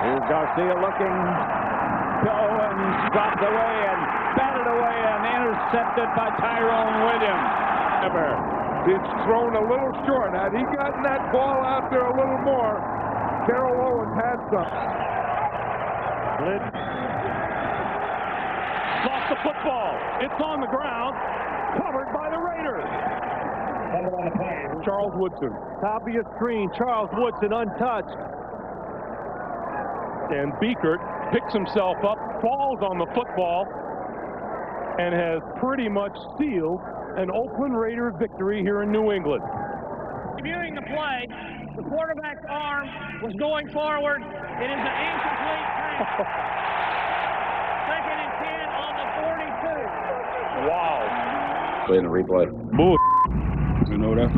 Here's Garcia looking, and dropped away and batted away and intercepted by Tyrone Williams. It's thrown a little short. Had he gotten that ball out there a little more, Carol Owens had something. Lost the football. It's on the ground, covered by the Raiders. Charles Woodson. Top of your screen, Charles Woodson untouched. And Beekert picks himself up, falls on the football, and has pretty much sealed an Oakland Raiders victory here in New England. Viewing the play, the quarterback's arm was going forward. It is an incomplete pass. Second and 10 on the 42. Wow. Play in the replay. Bull. You know, that's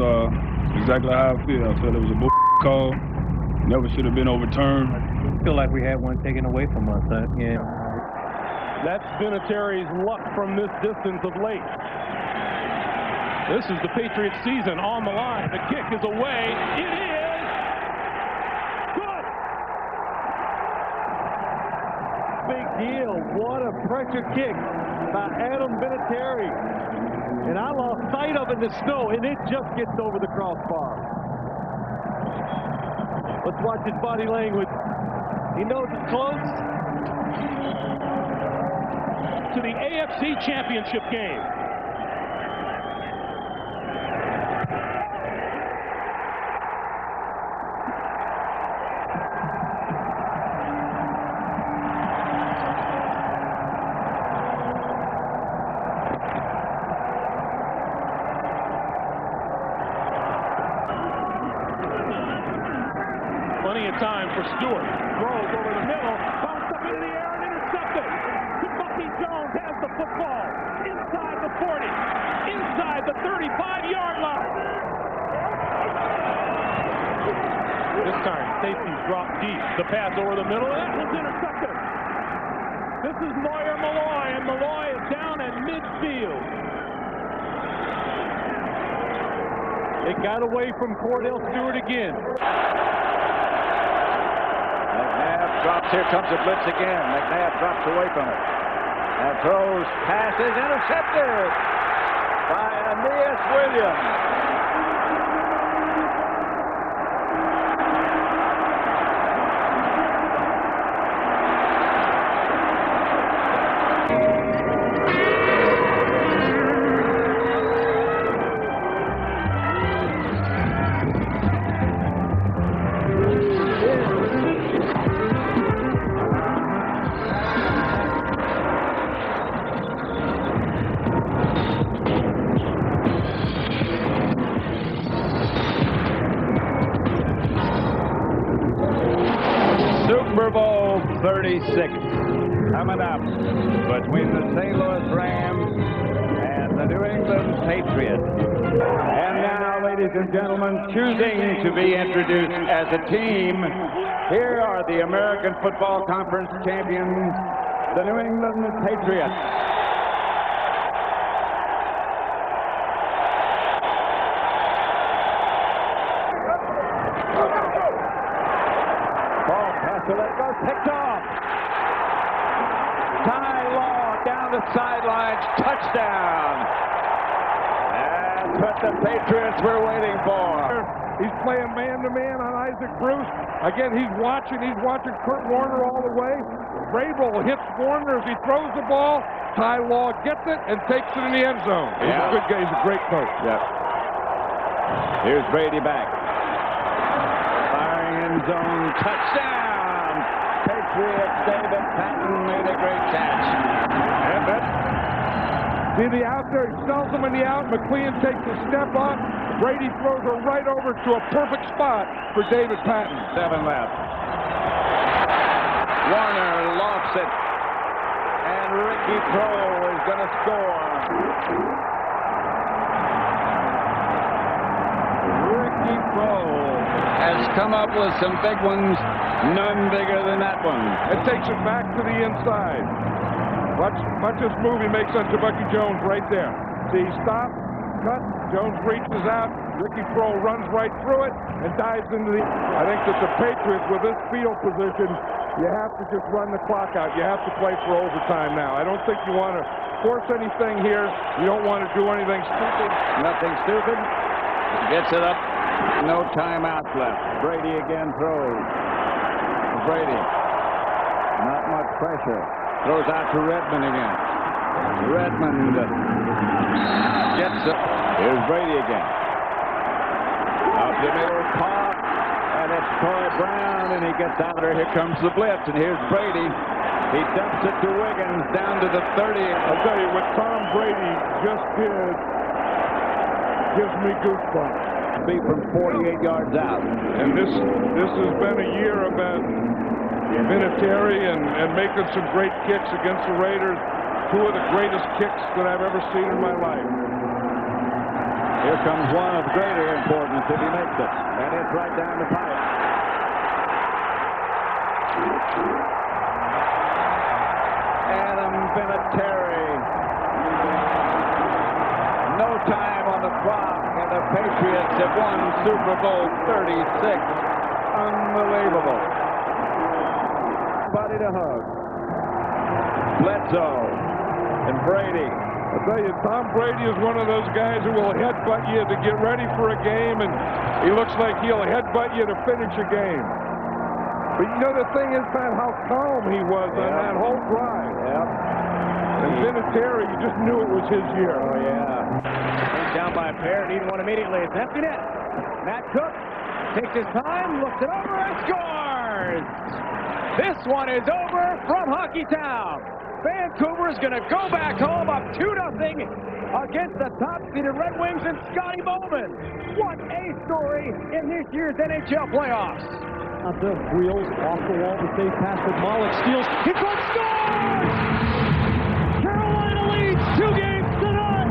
exactly how I feel. I feel it was a bull call. Never should have been overturned. I feel like we had one taken away from us. Yeah. That's Vinatieri's luck from this distance of late. This is the Patriots season on the line. The kick is away. It is good. Big deal. What a pressure kick by Adam Vinatieri. And I lost sight of it in the snow, and it just gets over the crossbar. Let's watch his body language. He knows it's close. To the AFC Championship game. Plenty of time for Stewart. Throws over the middle, bounced up into the air and intercepted. Bucky Jones has the football inside the 40, inside the 35-yard line. This time, safety's dropped deep. The pass over the middle, that was intercepted. This is Moyer Malloy, and Malloy is down at midfield. It got away from Cordell Stewart again. McNabb drops. Here comes the blitz again. McNabb drops away from it. And throws, passes, intercepted by Aeneas Williams. Super Bowl 36 coming up between the St. Louis Rams and the New England Patriots. And now, ladies and gentlemen, choosing to be introduced as a team, here are the American Football Conference champions, the New England Patriots. So let it go, picked off. Ty Law down the sidelines, touchdown. That's what the Patriots were waiting for. He's playing man-to-man on Isaac Bruce. Again, he's watching Kurt Warner all the way. Vrabel hits Warner as he throws the ball. Ty Law gets it and takes it in the end zone. He's a good guy. He's a great coach. Yep. Here's Brady back. Firing end zone, touchdown. Patriots, David Patton made a great catch. And see the out there, he smells him in the out. McLean takes a step up. Brady throws her right over to a perfect spot for David Patton. 7 left. Warner lofts it. And Ricky Pro is going to score. Ricky Pro has come up with some big ones. None bigger than that one. It takes it back to the inside. Watch this move he makes on Bucky Jones right there. See, stop, cut, Jones reaches out, Ricky Throw runs right through it and dives into the... I think that the Patriots, with this field position, you have to just run the clock out. You have to play for overtime now. I don't think you want to force anything here. You don't want to do anything stupid. Nothing stupid. Gets it up. No timeouts left. Brady again throws. Brady. Not much pressure. Throws out to Redmond again. Redmond gets it. Here's Brady again. Up the middle, caught. And it's Troy Brown, and he gets out there. Here comes the blitz, and here's Brady. He dumps it to Wiggins down to the 30. I'll tell you what Tom Brady just did gives me goosebumps. Be from 48 yards out. And this has been a year about Vinatieri and making some great kicks against the Raiders. Two of the greatest kicks that I've ever seen in my life. Here comes one of greater importance if he makes it. And it's right down the pipe. Adam Vinatieri. No time on the clock, and the Patriots have won Super Bowl 36. Unbelievable. Body to hug. Bledsoe and Brady. I tell you, Tom Brady is one of those guys who will headbutt you to get ready for a game, and he looks like he'll headbutt you to finish a game. But you know, the thing is, man, how calm he was on that whole drive. Yep. And Vinatieri, you just knew it was his year. Oh, yeah. He's down by a pair, need one immediately. It's empty net. Matt Cook takes his time, looks it over, and scores! This one is over from Hockeytown. Vancouver is going to go back home up 2-0 against the top-seeded Red Wings and Scotty Bowman. What a story in this year's NHL playoffs. Out the wheels, off the wall, the safe pass with Malik, steals, hits one, scores! Carolina leads 2 games to none.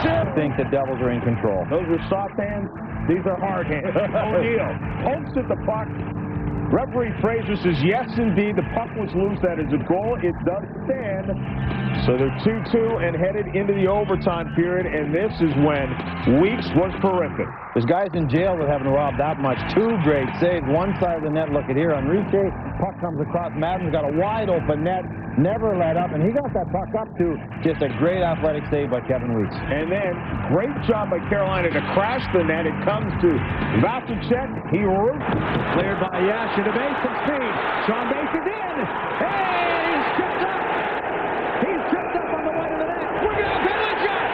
I think the Devils are in control. Those are soft hands. These are hard hands. O'Neal pokes at the puck. Referee Fraser says, yes, indeed, the puck was loose. That is a goal. It does stand. So they're 2-2 and headed into the overtime period, and this is when Weeks was terrific. There's guys in jail that haven't robbed that much. 2 great saves. One side of the net. Look at here. Enrique. Puck comes across. Madden's got a wide open net. Never let up, and he got that puck up to just a great athletic save by Kevin Weeks. And then great job by Carolina to crash the net. It comes to Vasicek. He roots. Cleared by Yash into base and speed. Sean Base is in. Hey, he's tripped up. He's tripped up on the way to the net. We're going to have a penalty shot.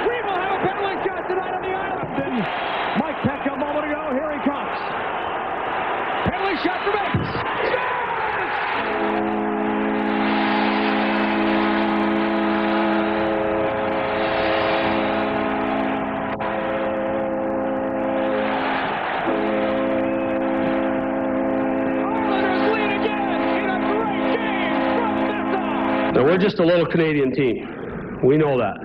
We will have a penalty shot tonight on the island. And Mike Peck a moment ago. Here he comes. Penalty shot for Base. Now, we're just a little Canadian team. We know that.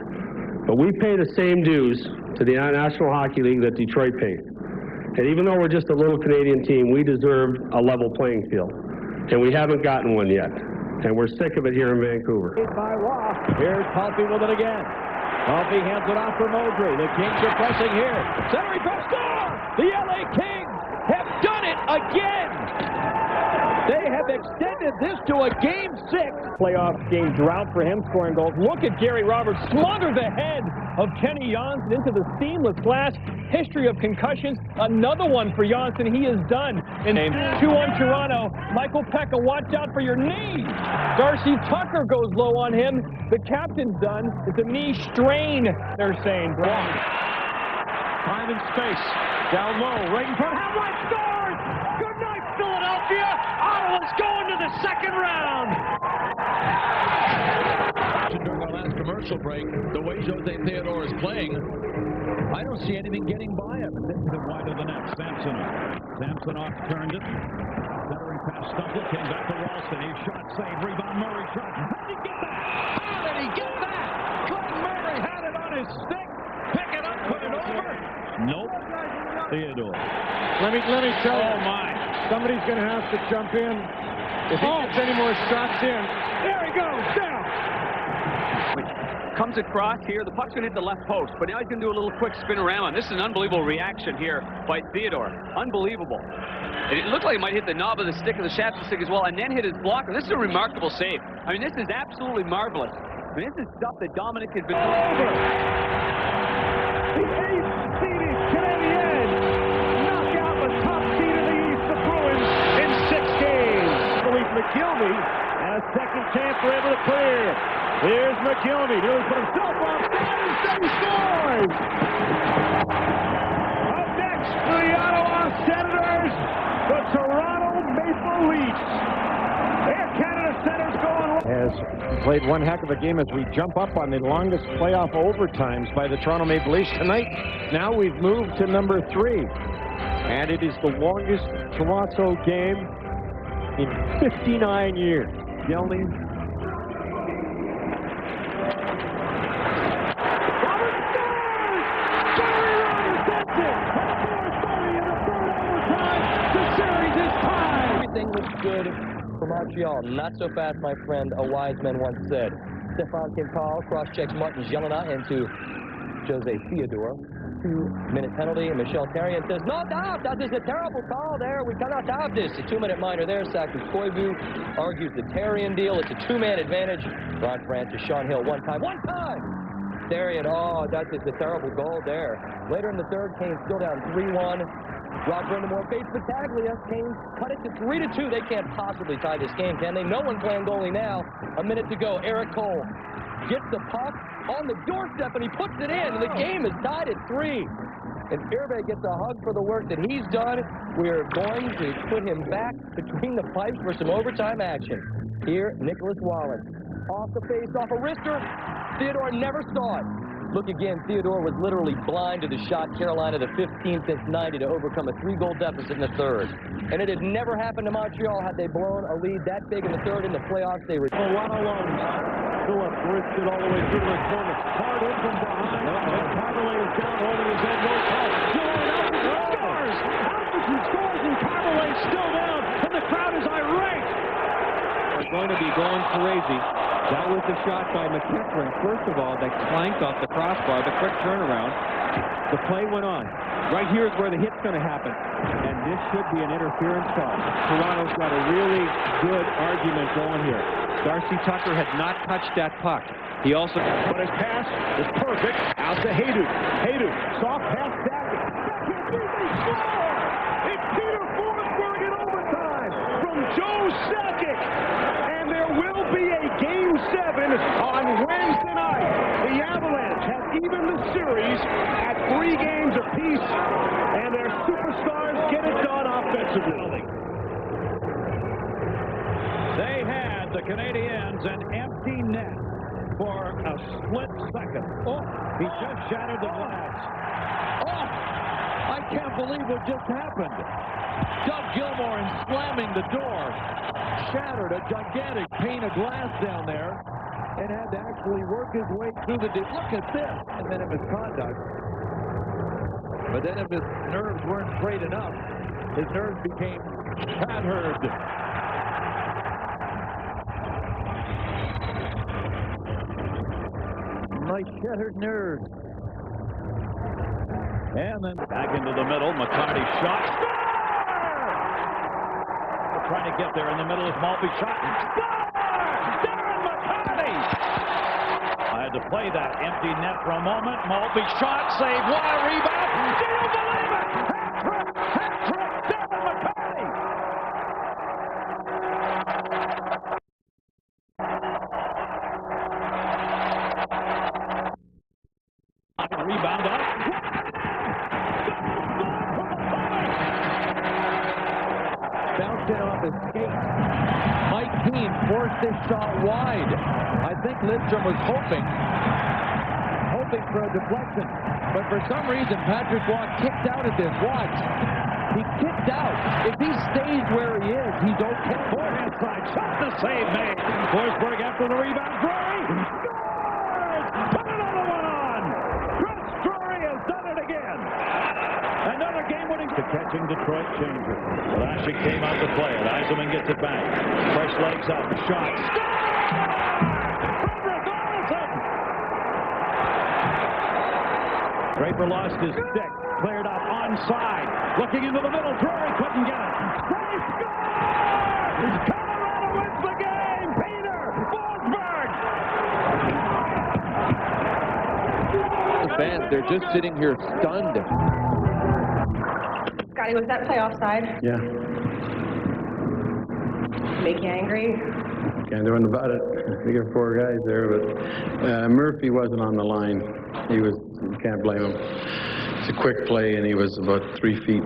But we pay the same dues to the National Hockey League that Detroit paid. And even though we're just a little Canadian team, we deserve a level playing field. And we haven't gotten one yet. And we're sick of it here in Vancouver. By Ross. Here's Palpy with it again. Palpy hands it off for Moultrie. The Kings are pressing here. Centering pass, score! The LA Kings have done it again! They have extended this to a Game 6. Playoff game drought for him, scoring goals. Look at Gary Roberts smother the head of Kenny Janssen into the seamless glass. History of concussions. Another one for Janssen. He is done. And 2-1 Toronto. Michael Pekka, watch out for your knee. Darcy Tucker goes low on him. The captain's done. It's a knee strain, they're saying. Blocked. Time and space. Down low, right in front. Hamlet scores! Good night, Philadelphia! Ottawa's going to the second round! During our last commercial break, the way Jose Theodore is playing, I don't see anything getting by him. This is wide of the net. Samsonov turned it. Centering pass stuffed it. Came back to Ralston. He shot, save, rebound. Murray shot. How did he get that? How did he get that? Glenn Murray had it on his stick. Pick it up, put it over. Nope. Theodore. Let me tell you. Oh, my. Somebody's going to have to jump in. If he gets any more shots in. There he goes, down! Comes across here. The puck's going to hit the left post, but now he's going to do a little quick spin-around. This is an unbelievable reaction here by Theodore. Unbelievable. And it looked like it might hit the knob of the stick or the shaft of the stick as well, and then hit his blocker. This is a remarkable save. I mean, this is absolutely marvelous. I mean, this is stuff that Dominic has been over. The 8th-seeded Canadiens knock out the top seed in the East, the Bruins, in 6 games. McGillivray, and a second chance they're able to clear. Here's McGillivray, nearly put himself on side, and he scores! Up next for the Ottawa Senators, the Toronto Maple Leafs. Air Canada Center's going. Has played one heck of a game as we jump up on the longest playoff overtimes by the Toronto Maple Leafs tonight. Now we've moved to number 3, and it is the longest Toronto game in 59 years. Gelny. Everything looks good for Montreal. Not so fast, my friend, a wise man once said. Stefan Quintal cross-checks Martin Jelena into Jose Theodore. 2-minute penalty, and Michel Therrien says, "No doubt, that is a terrible call there. We cannot have this." A 2-minute minor there. Saku Koivu argues the Therrien deal. It's a 2-man advantage. Ron Francis, Sean Hill, one time. Therrien, oh, that is a terrible goal there. Later in the third, Kane still down 3-1. Rob Brindamore faced Battaglia. Kane cut it to 3-2. They can't possibly tie this game, can they? No one playing goalie now. A minute to go. Eric Cole gets the puck on the doorstep, and he puts it in. The game is tied at 3. And Irbe gets a hug for the work that he's done. We're going to put him back between the pipes for some overtime action. Here, Nicholas Wallace. Off the face-off, a wrister. Theodore never saw it. Look again, Theodore was literally blind to the shot. Carolina, the 15th since 90 to overcome a 3-goal deficit in the third. And it had never happened to Montreal had they blown a lead that big in the third. In the playoffs, they were... Phillips works it all the way through the corner. Hard in from behind. And Carvalho is down holding his head. No call. Allen scores! Allen scores, and Carvalho still down. And the crowd is irate. They're going to be going crazy. That was the shot by McEachran, first of all, that clanked off the crossbar, the quick turnaround. The play went on. Right here is where the hit's going to happen. And this should be an interference call. Toronto's got a really good argument going here. Darcy Tucker had not touched that puck. He also... But his pass is perfect. Out to Hayduk. Hayduk, soft pass, Sakic. They score! It's Peter Forsberg in overtime from Joe Sakic. And there will be a Game 7 on Wednesday night. The Avalanche have evened the series at 3 games apiece, and their superstars get it done offensively. They had the Canadiens an empty net for a split second. Oh, he just shattered the glass. Oh, I can't believe what just happened. Doug Gilmour, in slamming the door, shattered a gigantic pane of glass down there and had to actually work his way through the... Look at this. And then it was conduct. But then if his nerves weren't straight enough, his nerves became shattered. My shattered nerves. And then back into the middle. McCarty shot. Score! Trying to get there in the middle is Maltby shot. Score! Darren McCarty! I had to play that empty net for a moment. Maltby shot, save, what a rebound! Do you believe it? Hat-trick! Hat-trick! Darren McCarty! Rebound up. Bounced in off his skate. Mike Keane forced this shot wide. I think Lidstrom was hoping for a deflection. But for some reason, Patrick Waugh kicked out at this. Watch. He kicked out. If he stays where he is, he's okay. Forehand side. Shot the save made. Forsberg after the rebound. Drury scores! Put another one on! Chris Drury has done it again. Another game-winning... The catching Detroit changer. Vlasic came out to play it. Yzerman gets it back. Fresh legs up. Shot. Score! Frederick Arneson! never lost his stick. Cleared up onside. Looking into the middle. Drury couldn't get it. They score! Colorado wins the game! Peter Forsberg! The fans, they're just sitting here stunned. Scotty, was that play offside? Yeah. Make you angry? Can't do anything about it. We got 4 guys there, but Murphy wasn't on the line. You can't blame him. It's a quick play, and he was about 3 feet.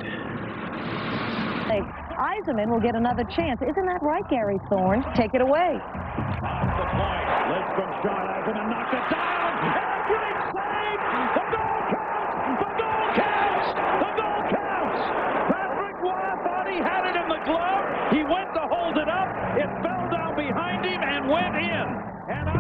Yzerman will get another chance. Isn't that right, Gary Thorne? Take it away. The point. Let's from Sean Yzerman. Knocked it down. And a great save. The goal counts. The goal counts. The goal counts. Patrick Waugh thought he had it in the glove. He went to hold it up. It fell down behind him and went in.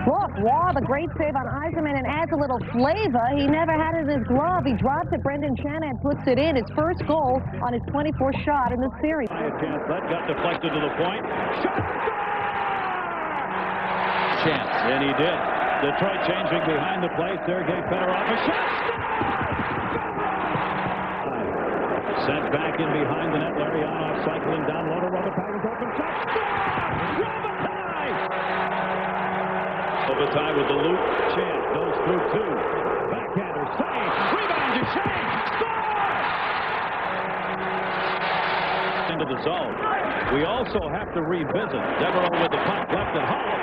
Look, Waugh, the great save on Yzerman, and adds a little flavor. He never had it in his glove. He drops it. Brendan Shanahan puts it in. His first goal on his 24th shot in the series. A chance. That got deflected to the point. Shot! Chance, and he did. Detroit changing behind the plate. Sergei Fedorov. A shot! Sent back in behind the net. Larionov cycling down low to Robitaille. Open shot. Robitaille with the loop. Chance goes through 2. Backhander, save. Rebound to Shane. Score! Into the zone. We also have to revisit. Devereaux with the puck left at Hollow.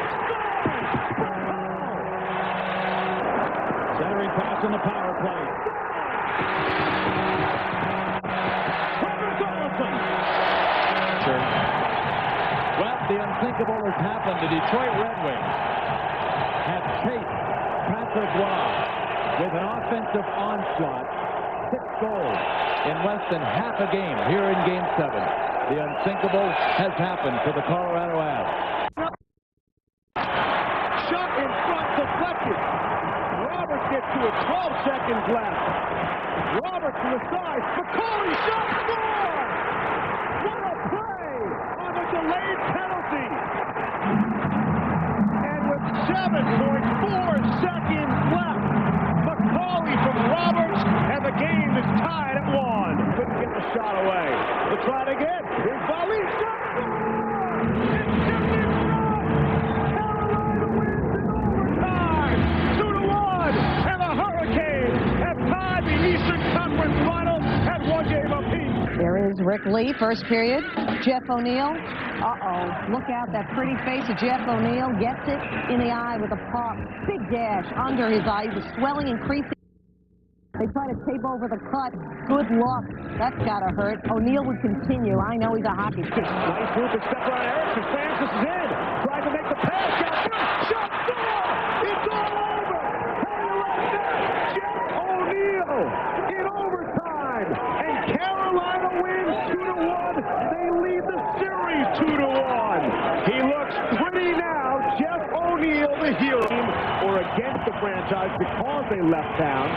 Centering pass in the power play. Sure. Well, the unthinkable has happened. The Detroit Red Wings have chased Patrick Waugh with an offensive onslaught. 6 goals in less than half a game here in Game 7. The unthinkable has happened for the Colorado Avs. Shot in front, deflected. Roberts gets to it, 12 seconds left. Roberts to the side, McCauley shot, score! What a play on the delayed penalty. And with 7.4 seconds left, McCauley from Roberts, and the game is tied at 1. Couldn't get the shot away. We'll try it again. Here's Bali, shot, score! Carolina wins in overtime, 2-1, and the Hurricanes have tied the Eastern Conference Finals at 1 game apiece. There is Rick Lee, first period. Jeff O'Neill. Uh-oh. Look out, that pretty face of Jeff O'Neill gets it in the eye with a pop. Big gash under his eye. The swelling increasing. They try to tape over the cut. Good luck. That's got to hurt. O'Neill would continue. I know he's a hockey stick. Nice move to step on Erickson. Francis is in. Tried to make the pass. Got through. Shot, score! It's all over. Jeff O'Neill in overtime. And Carolina wins 2-1. They lead the series 2-1. He looks pretty now. Jeff O'Neill, the hero. Or against the franchise because they left town.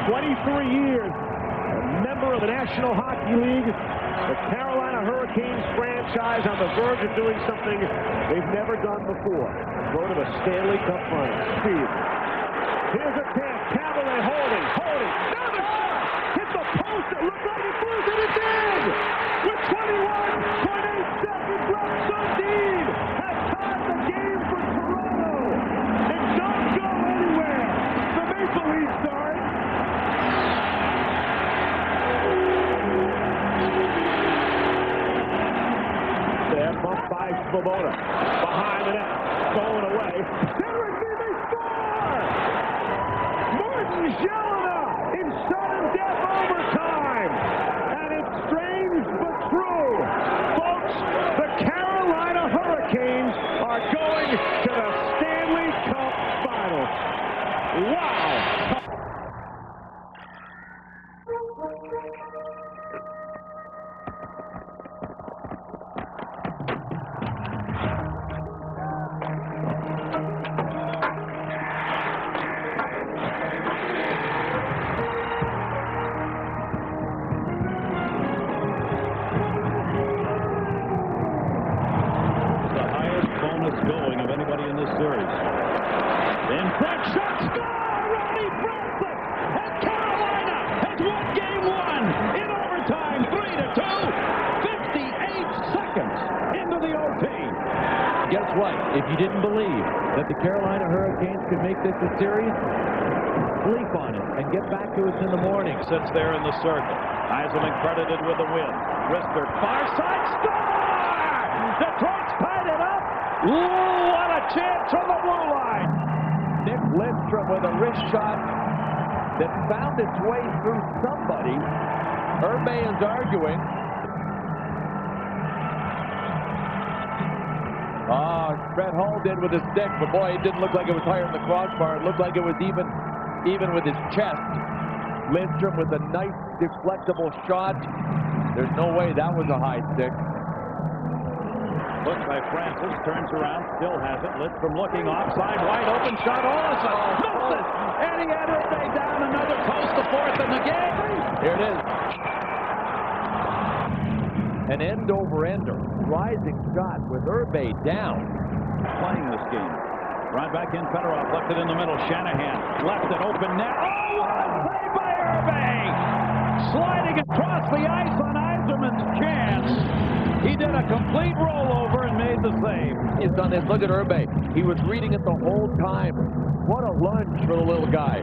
23 years, a member of the National Hockey League, the Carolina Hurricanes franchise on the verge of doing something they've never done before. Go to the Stanley Cup Finals. Speed. Here's a chance. Cavalier holding. Now the shot! Hit the post. It looked like it flew, and it did! With 21.8 seconds left, Sundin has tied the game for Toronto. It don't go anywhere. The Maple Leafs start. There, bumped by Svoboda. Behind the net. Going away. Henry, they score! Martin Jelena in sudden death overtime. And it's strange but true. Folks, the Carolina Hurricanes are going to the Stanley Cup Finals. Wow! 3-2. 58 seconds into the OT. Guess what? If you didn't believe that the Carolina Hurricanes could make this a series, sleep on it and get back to us in the morning. Sits there in the circle. Eiserman credited with the win. Rister, far side, score! Detroit's tied it up. Ooh, what a chance from the blue line. Nick Lidstrom with a wrist shot that found its way through somebody. Irbe is arguing. Brett Hull did with his stick, but boy, it didn't look like it was higher in the crossbar. It looked like it was even with his chest. Lidstrom with a nice deflectable shot. There's no way that was a high stick. Look by Francis, turns around, still has it. Lidstrom looking offside, wide open shot. Olsen misses, and he had Irbe down. Another post, the fourth in the game. Here it is. An end-over-ender, rising shot with Irbe down. Playing this game. Right back in, Fedorov left it in the middle. Shanahan left it open net. Oh, what a save by Irbe! Sliding across the ice on Eiserman's chance. He did a complete rollover and made the save. He's done this. Look at Irbe. He was reading it the whole time. What a lunge for the little guy.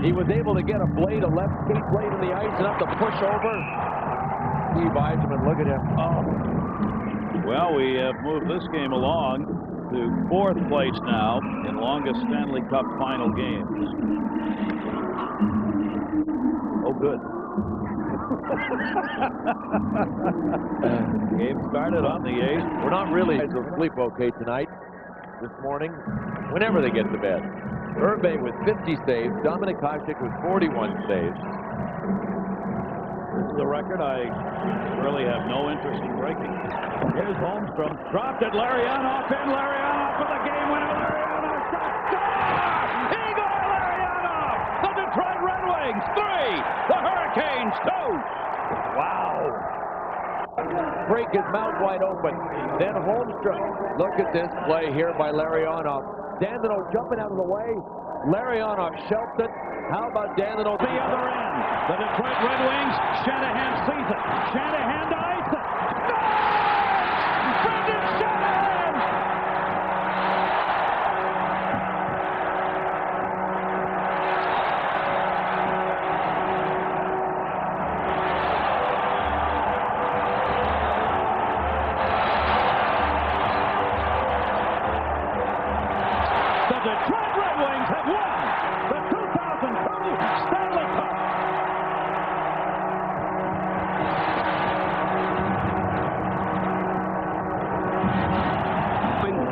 He was able to get a blade, a left skate blade in the ice, enough to push over. Steve Eiserman, look at him. Oh. Well, we have moved this game along to 4th place now in longest Stanley Cup final games. Oh, good. Game started on the 8th. We're not really sleep okay tonight, this morning, whenever they get to bed. Irbe with 50 saves, Dominik Hasek with 41 saves. This is the record I really have no interest in breaking. Here's Holmstrom, dropped it, Larionov in, Larionov for the game winner, Larionov shot, score! Igor Larionov! The Detroit Red Wings, 3, the Hurricanes, 2. Wow. Break his mouth wide open. Then Holmstrom. Look at this play here by Larionov. Danilo jumping out of the way. Larionov shelved it. How about Danilo? The other end. The Detroit Red Wings. Shanahan sees it. Shanahan to ice it. Scores! Brendan Shanahan! The Detroit Red Wings have won the 2002 Stanley Cup.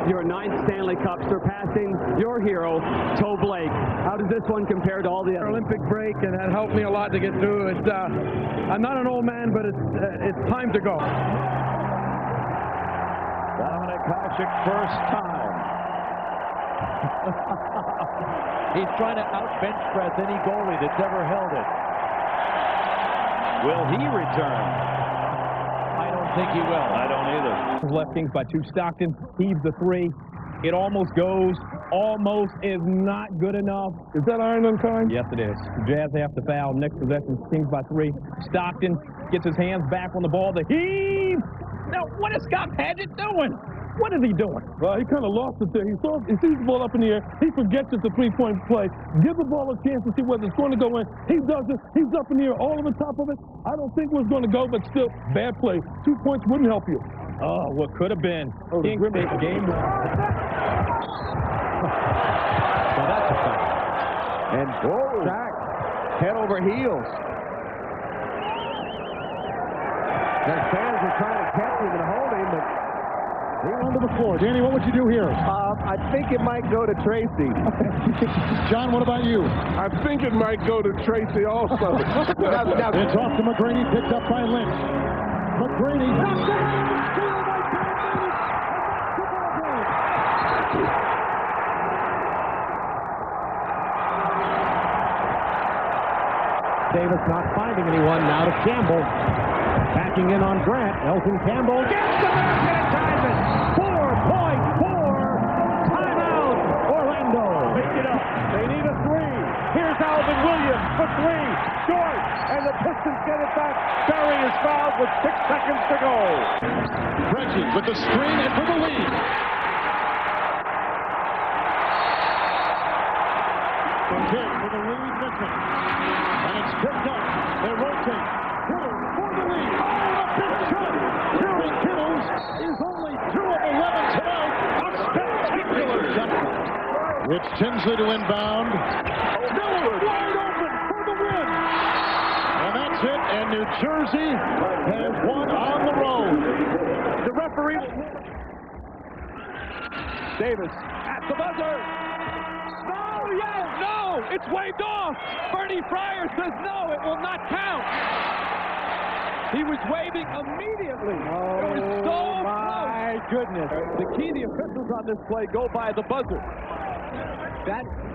Your 9th Stanley Cup, surpassing your hero, Toe Blake. How does this one compare to all the other? Olympic break, and that helped me a lot to get through. It's I'm not an old man, but it's time to go. Dominik Hasek, first time. He's trying to out-bench press any goalie that's ever held it. Will he return? I don't think he will. I don't either. Left Kings by 2. Stockton heaves the 3. It almost goes. Almost is not good enough. Is that Ireland time? Yes, it is. Jazz have to foul. Next possession, Kings by 3. Stockton gets his hands back on the ball. The heave. Now, what is Scott Padgett doing? What is he doing? Well, he kind of lost it there. He sees the ball up in the air. He forgets it's a three-point play. Give the ball a chance to see whether it's going to go in. He does it. He's up in the air, all over the top of it. I don't think it was going to go, but still, bad play. 2 points wouldn't help you. Oh, what could have been. Oh, the Game. so that's a foul. And Jack, head over heels. The fans are trying to catch him and hold him, but he went to the floor. Danny, what would you do here? I think it might go to Tracy. John, what about you? I think it might go to Tracy also. now, it's off to McGrady, picked up by Lynch. McGrady. Davis not finding anyone. Now to Campbell. Backing in on Grant. Elton Campbell gets the basket and ties it. 4.4. Timeout, Orlando. Pick it up. They need a 3. Here's Alvin Williams for three. Short. And the Pistons get it back. Barry is fouled with 6 seconds to go. Reggie with the screen and for the lead. The kid for the lead missing. And it's picked up. They rotate. Kittle for the lead. Oh, a big shot. Kerry Kittles is only 2 of 11 tonight. A spectacular jumper. Rich Tinsley to inbound. Miller wide open for the win. And that's it. And New Jersey has won on the road. The referee. Davis at the buzzer. No, yes, no, it's waved off. Bernie Fryer says no, it will not count. He was waving immediately. Oh, it was so my goodness. The key, the officials on this play go by the buzzer.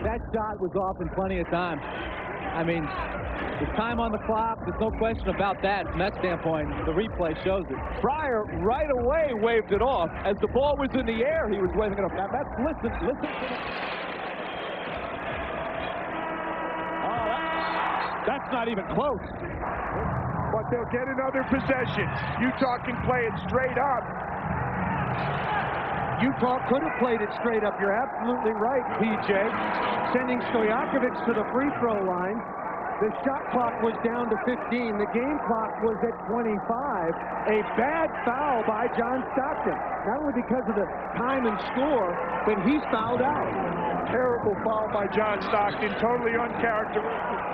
That shot was off in plenty of time. I mean, there's time on the clock. There's no question about that from that standpoint. The replay shows it. Fryer right away waved it off. As the ball was in the air, he was waving it off. Now, listen to the... That's not even close. But they'll get another possession. Utah can play it straight up. Utah could have played it straight up. You're absolutely right, PJ. Sending Stojakovic to the free throw line. The shot clock was down to 15. The game clock was at 25. A bad foul by John Stockton. Not only because of the time and score, but he's fouled out. Terrible foul by John Stockton. Totally uncharacteristic.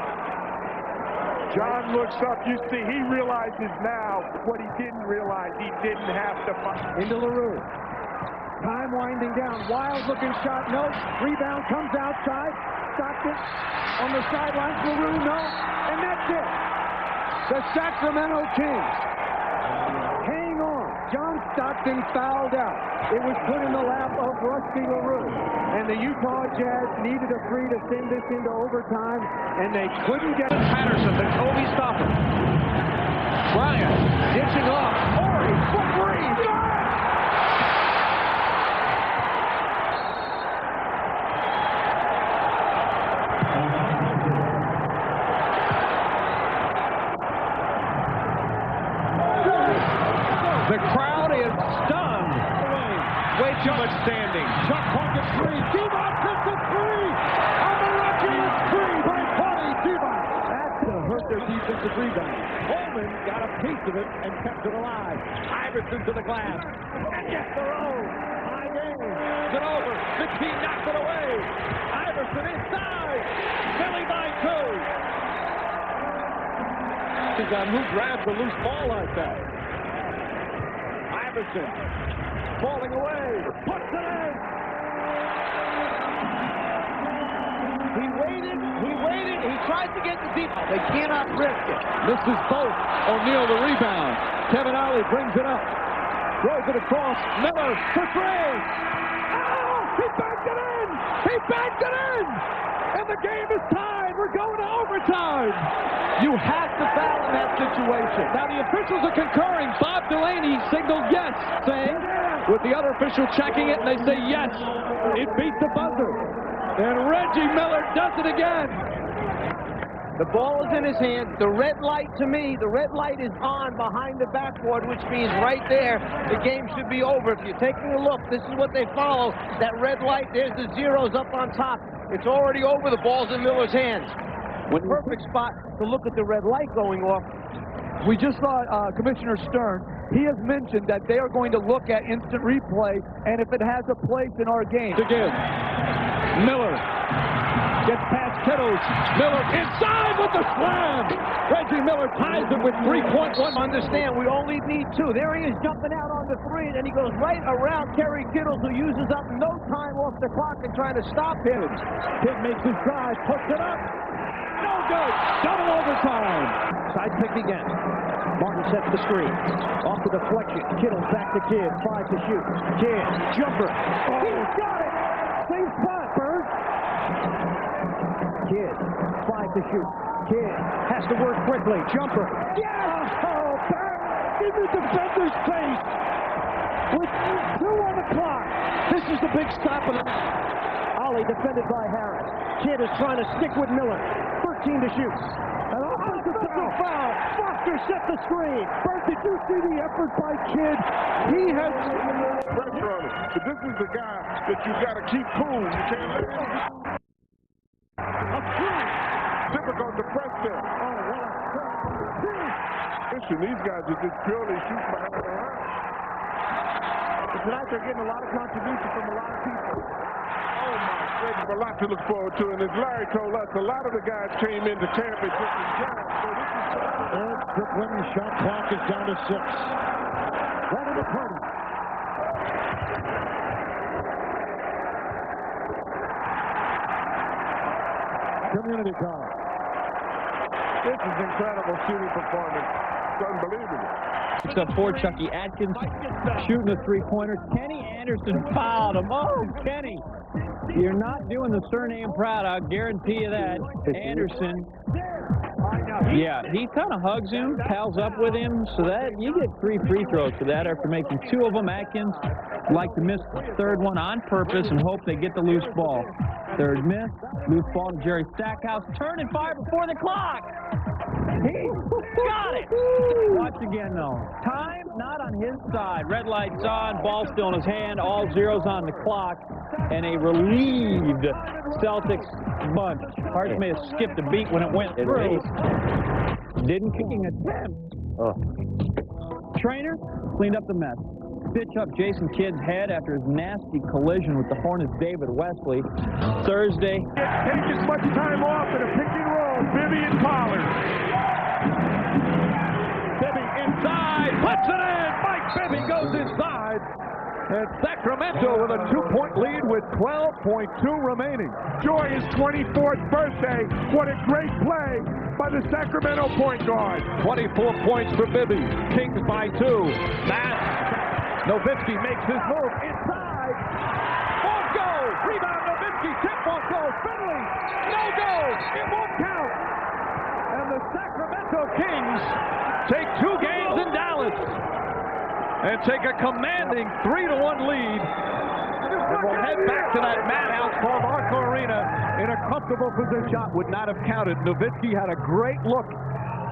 John looks up. You see, he realizes now what he didn't realize. He didn't have to fight. Into LaRue. Time winding down. Wild looking shot. No. Rebound comes outside. Stockton on the sidelines. LaRue, no. And that's it. The Sacramento Kings hang on. John Stockton fouled out. It was put in the lap of Rusty LaRue. And the Utah Jazz needed a free to send this into overtime, and they couldn't get it. Patterson, the Kobe stopper. Bryant ditching off. Ori for three. The crowd is stunned. Way too much standing. Shot pocket three. Devon hits a three. And the Rockies free by 20. Devon. That's going to hurt their defensive rebound. Holman got a piece of it and kept it alive. Iverson to the glass. And yes, they're over. High game. It's over. The team knocks it away. Iverson inside. Philly by 2. Who grabs a loose ball like that? Iverson falling away. Puts it in. He waited. He tried to get the deep. They cannot risk it. Misses both. O'Neal the rebound. Kevin Ollie brings it up. Throws it across. Miller for three. Oh, he backed it in. He backed it in. And the game is tied. We're going to overtime. You have to foul in that situation. Now the officials are concurring. Bob Delaney signaled yes, saying, with the other official checking it, and they say yes. It beat the buzzer. And Reggie Miller does it again. The ball is in his hand. The red light, to me, the red light is on behind the backboard, which means right there, the game should be over. If you're taking a look, this is what they follow. That red light, there's the zeros up on top. It's already over. The ball's in Miller's hands. Perfect spot to look at the red light going off. We just saw Commissioner Stern. He has mentioned that they are going to look at instant replay, and if it has a place in our game. Again, Miller gets past Kittles. Miller inside with the slam. Reggie Miller ties it with 3.1. Understand, we only need 2. There he is jumping out on the 3, and he goes right around Kerry Kittles, who uses up no time off the clock and trying to stop him. Kidd makes his drive, puts it up. No good. Double overtime. Side pick again. Martin sets the screen. Off the deflection. Kittles back to Kidd. 5 to shoot. Kidd. Jumper. Oh. He's got it. Same spot, Bird. Kidd. 5 to shoot. Kidd has to work quickly. Jumper. Yes! Oh, Bird. In the defender's face. With 2 on the clock. This is the big stop of the... Kelly defended by Harris. Kidd is trying to stick with Miller. 13 to shoot. An offensive foul. Foster set the screen. Bert, did you see the effort by Kidd? He has pressure on him. But this is the guy that you got to keep cool. You can't let him. Difficult to press there. Listen, these guys are just purely shooting behind the line. Tonight they're getting a lot of contribution from a lot of people. Oh my goodness, a lot to look forward to. And as Larry told us, a lot of the guys came into camp and just enjoyed. So this is Brooklyn shot clock is down to 6. Right in the party. Community College. This is incredible shooting performance. It's unbelievable. Picks up for Chucky Atkins, shooting a three-pointer. Kenny Anderson fouled him. Oh, Kenny, you're not doing the surname proud, I'll guarantee you that. Anderson, yeah, he kind of hugs him, pals up with him, so that you get 3 free throws for that after making 2 of them. Atkins like to miss the third one on purpose and hope they get the loose ball. Third miss, loose ball to Jerry Stackhouse, turn and fire before the clock. He got it. Watch again, though. Time not on his side. Red light's on, ball still in his hand, all zeros on the clock, and a relieved Celtics bunch. Hart may have skipped a beat when it went through. Didn't kicking attempt. Trainer cleaned up the mess. Stitch up Jason Kidd's head after his nasty collision with the Hornets' David Wesley. Thursday. Take as much time off in a pick and roll. Bibby and Pollard. Bibby inside, puts it in. Mike Bibby goes inside. And Sacramento with a 2-point lead with 12.2 remaining. Joy his 24th birthday. What a great play by the Sacramento point guard. 24 points for Bibby. Kings by 2. Nowitzki makes his move inside. Won't go. Rebound Nowitzki. Tip won't go. Finley. No go. It won't count. And the Sacramento Kings take 2 games in Dallas and take a commanding 3-1 lead. And we'll head back to that madhouse called Arco Arena in a comfortable position. Shot would not have counted. Nowitzki had a great look.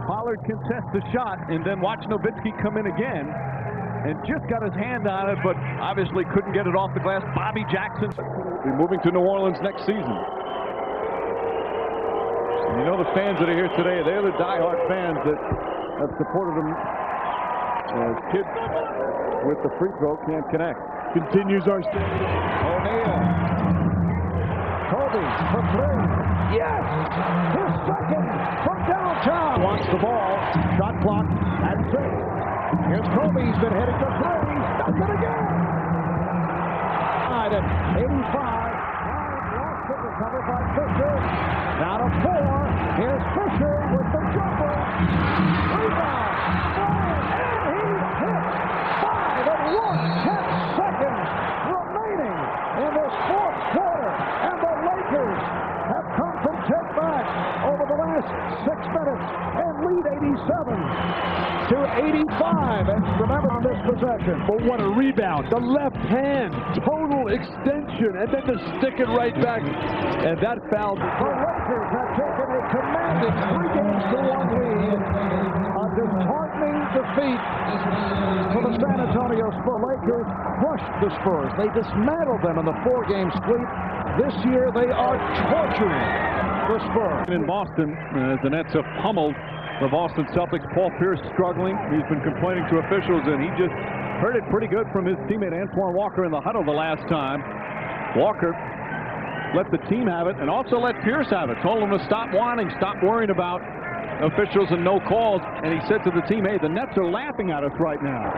Pollard contests the shot and then watch Nowitzki come in again. And just got his hand on it, but obviously couldn't get it off the glass. Bobby Jackson will be moving to New Orleans next season. And you know the fans that are here today, they're the diehard fans that have supported him. Kidd with the free throw can't connect. Continues our story. O'Neal. Kobe for 3. Yes! His second from downtown. Wants the ball. Shot clock at 6. Here's Kobe. He's been heading to 3. Does it again. At 85. Lost it. Recovered by Fisher. Now to 4. Here's Fisher with the jumper. Rebound. And he's hit. 5 and 1/10 seconds remaining in this fourth quarter. And the Lakers have come from 10 back over the last 6 minutes and lead 87-85. And remember on this possession. But what a rebound. The left hand. Total extension. And then to stick it right back. And that foul. The Lakers have taken a commanding 3-1 lead. A disheartening defeat for the San Antonio Spurs. Lakers crushed the Spurs. They dismantled them in the 4-game sweep. This year they are torturing the Spurs. In Boston, as the Nets have pummeled the Boston Celtics. Paul Pierce struggling. He's been complaining to officials, and he just heard it pretty good from his teammate Antoine Walker in the huddle the last time. Walker let the team have it and also let Pierce have it. Told him to stop whining, stop worrying about officials and no calls. And he said to the team, hey, the Nets are laughing at us right now.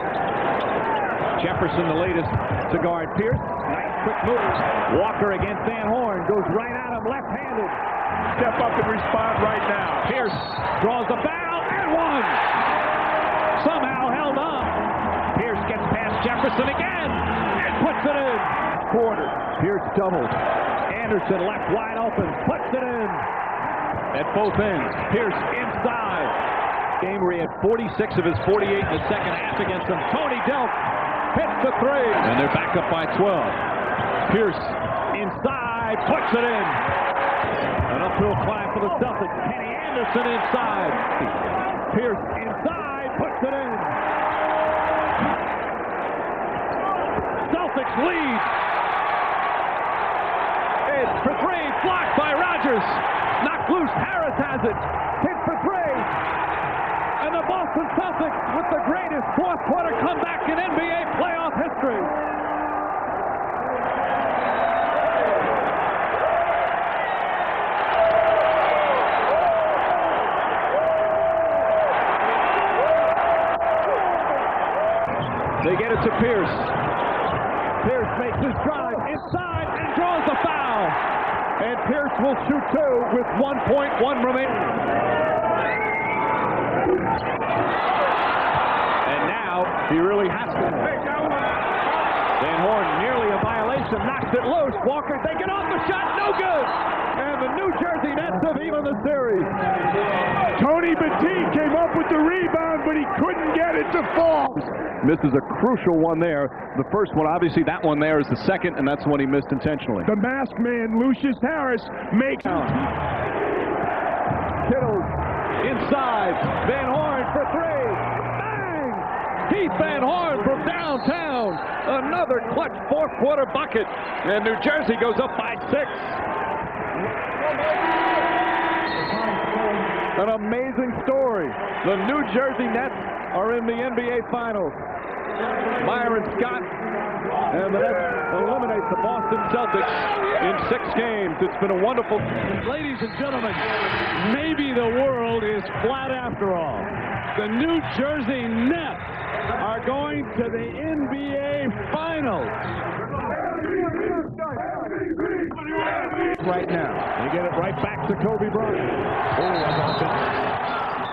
Jefferson, the latest to guard Pierce. Nice quick moves. Walker against Van Horn. Goes right at him left-handed. Step up and respond right now. Pierce draws the foul and one. Somehow held on. Pierce gets past Jefferson again and puts it in. Quarter. Pierce doubles. Anderson left wide open. Puts it in. At both ends. Pierce inside. Game where he had 46 of his 48 in the second half against him. Tony Delk hits the 3. And they're back up by 12. Pierce inside. inside, puts it in. An uphill climb for the Celtics. Kenny Anderson inside. Pierce inside, puts it in. Celtics lead. It's for three, blocked by Rogers. Knocked loose, Harris has it. Hit for three. And the Boston Celtics with the greatest fourth quarter comeback in NBA playoff history. They get it to Pierce. Pierce makes his drive inside and draws the foul. And Pierce will shoot two with 1.1 remaining. And now he really has to. Van Horn, nearly a violation, knocks it loose. Walker taking off the shot, no good. And the New Jersey Nets have even the series. Tony Batiste came up with the rebound, but he couldn't get it to fall. Misses a crucial one there. The first one, obviously, that one there is the second, and that's the one he missed intentionally. The masked man, Lucius Harris, makes Kittle inside. Van Horn for three. Bang! Keith Van Horn from downtown. Another clutch fourth quarter bucket. And New Jersey goes up by 6. An amazing story. The New Jersey Nets are in the NBA Finals. Myron Scott and the Nets eliminate the Boston Celtics in 6 games. It's been a wonderful... Ladies and gentlemen, maybe the world is flat after all. The New Jersey Nets are going to the NBA Finals. Right now, they get it right back to Kobe Bryant.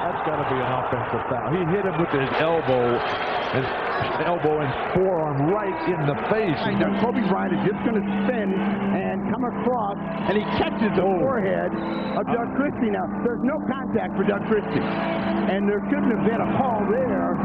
That's got to be an offensive foul. He hit him with his elbow and forearm right in the face. Now, Kobe Bryant is just going to spin and come across, and he catches the forehead of Doug Christie. Now, there's no contact for Doug Christie, and there shouldn't have been a call there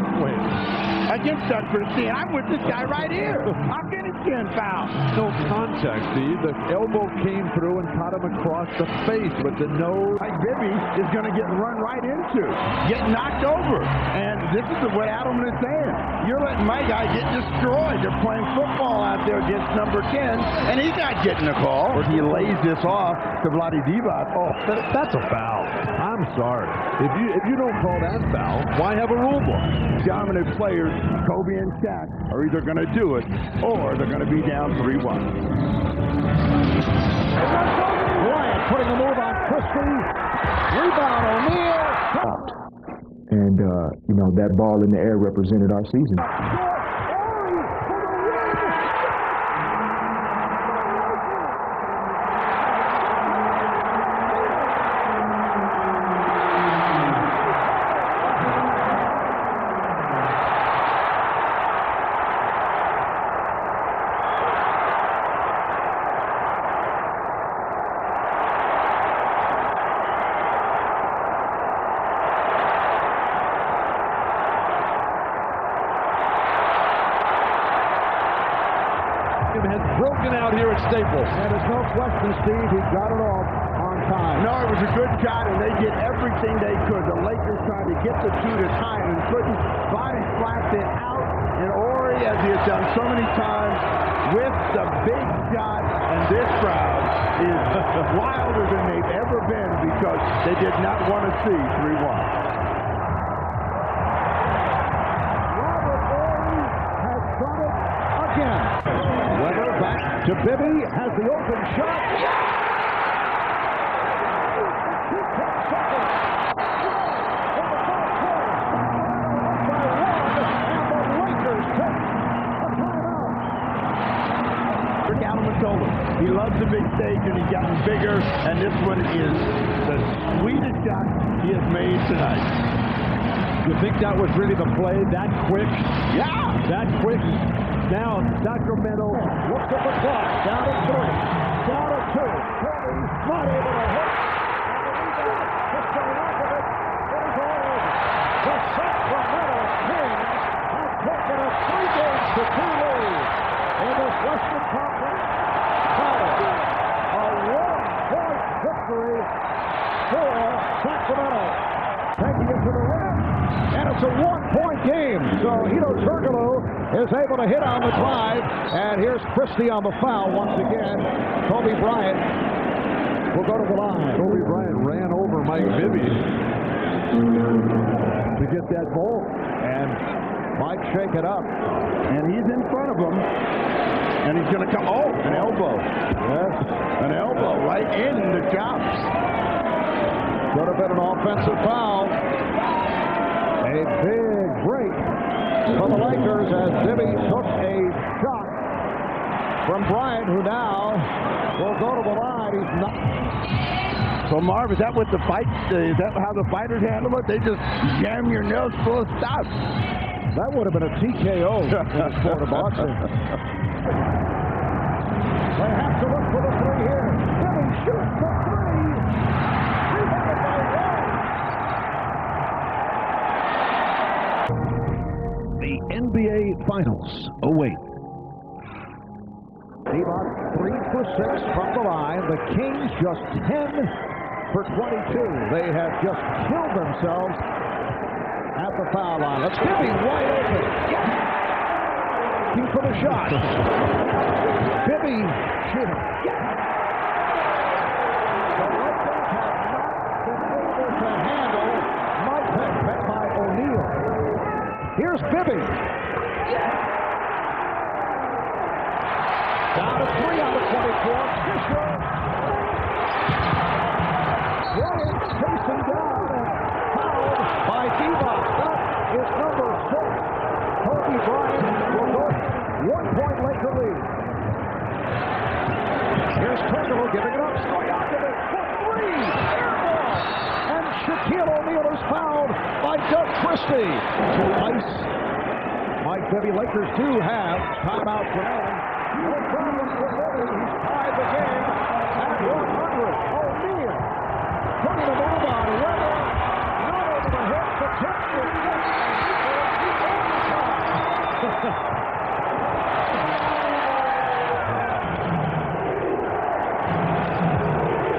against Doug Christie. And I'm with this guy right here. How can he get foul? No contact, Steve. The elbow came through and caught him across the face, but the nose. Bibby is going to get run right into, get knocked over. And this is what Adelman is saying. You're letting my guy get destroyed. They're playing football out there against number 10, and he's not getting a call. Or he lays this off to Vlade Divac. Oh, that's a foul. I'm sorry. If you don't call that foul, why have a rule book? Dominant players, Kobe and Shaq, are either going to do it or they're going to be down 3-1. Bryant putting the move on Christie. Rebound O'Neal. And, you know, that ball in the air represented our season. Has broken out here at Staples. And there's no question, Steve, he got it off on time. No, it was a good shot, and they did everything they could. The Lakers tried to get the two to tie it and couldn't. Body slapped it out, and Ori, as he has done so many times, with the big shot, and this crowd is wilder than they've ever been because they did not want to see 3-1. Weber back to Bibby, has the open shot. Allen told him he loves the big stage and he's gotten bigger, and this one is the sweetest shot he has made tonight. You think that was really the play that quick? Yeah! That quick. Now Sacramento looks at the clock. Down to 3. Down to 2. Kobe not able to hit. And the rebound just going off of it. It is all over. The Sacramento Kings have taken a 3-2 lead in this Western Conference Finals. A for Sacramento. Taking it to the rim, and it's a one-point game. So Ito Turkoglu is able to hit on the drive, and here's Christie on the foul once again. Kobe Bryant will go to the line. Kobe Bryant ran over Mike Bibby to get that ball, and Mike shake it up, and he's in front of him, and he's going to come. Oh, an elbow. Yes, an elbow right in the chops. Could have been an offensive foul. A big break for the Lakers as Bibby took a shot from Bryant, who now will go to the line. He's not. So, Marv, is that what the fight, is that how the fighters handle it? They just jam your nails full of stuff. That would have been a TKO in the sport of boxing. They have to look for the three here. Bibby shoots the three. Rebounded by Wall. The NBA Finals await. Devon 3 for 6 from the line. The Kings just 10 for 22. They have just killed themselves at the foul line. Let's give him wide open. Looking for the shot. Bibby shooting. The Lakers have not been able to handle Mike by O'Neal. Here's Bibby. Down to 3 on the 24. Fisher. Bryant chasing down and fouled by Devon. That is number 6. Kobe Bryant will go 1-point Laker lead. Here's Turkoglu giving it up. Stojakovic for 3. Air ball. And Shaquille O'Neal is fouled by Doug Christie. To ice Mike Bibby. Lakers do have timeouts remaining. No problem for Bibby. He's tied the game at 100. O'Neal putting the move on. Weather not able to hit the tip.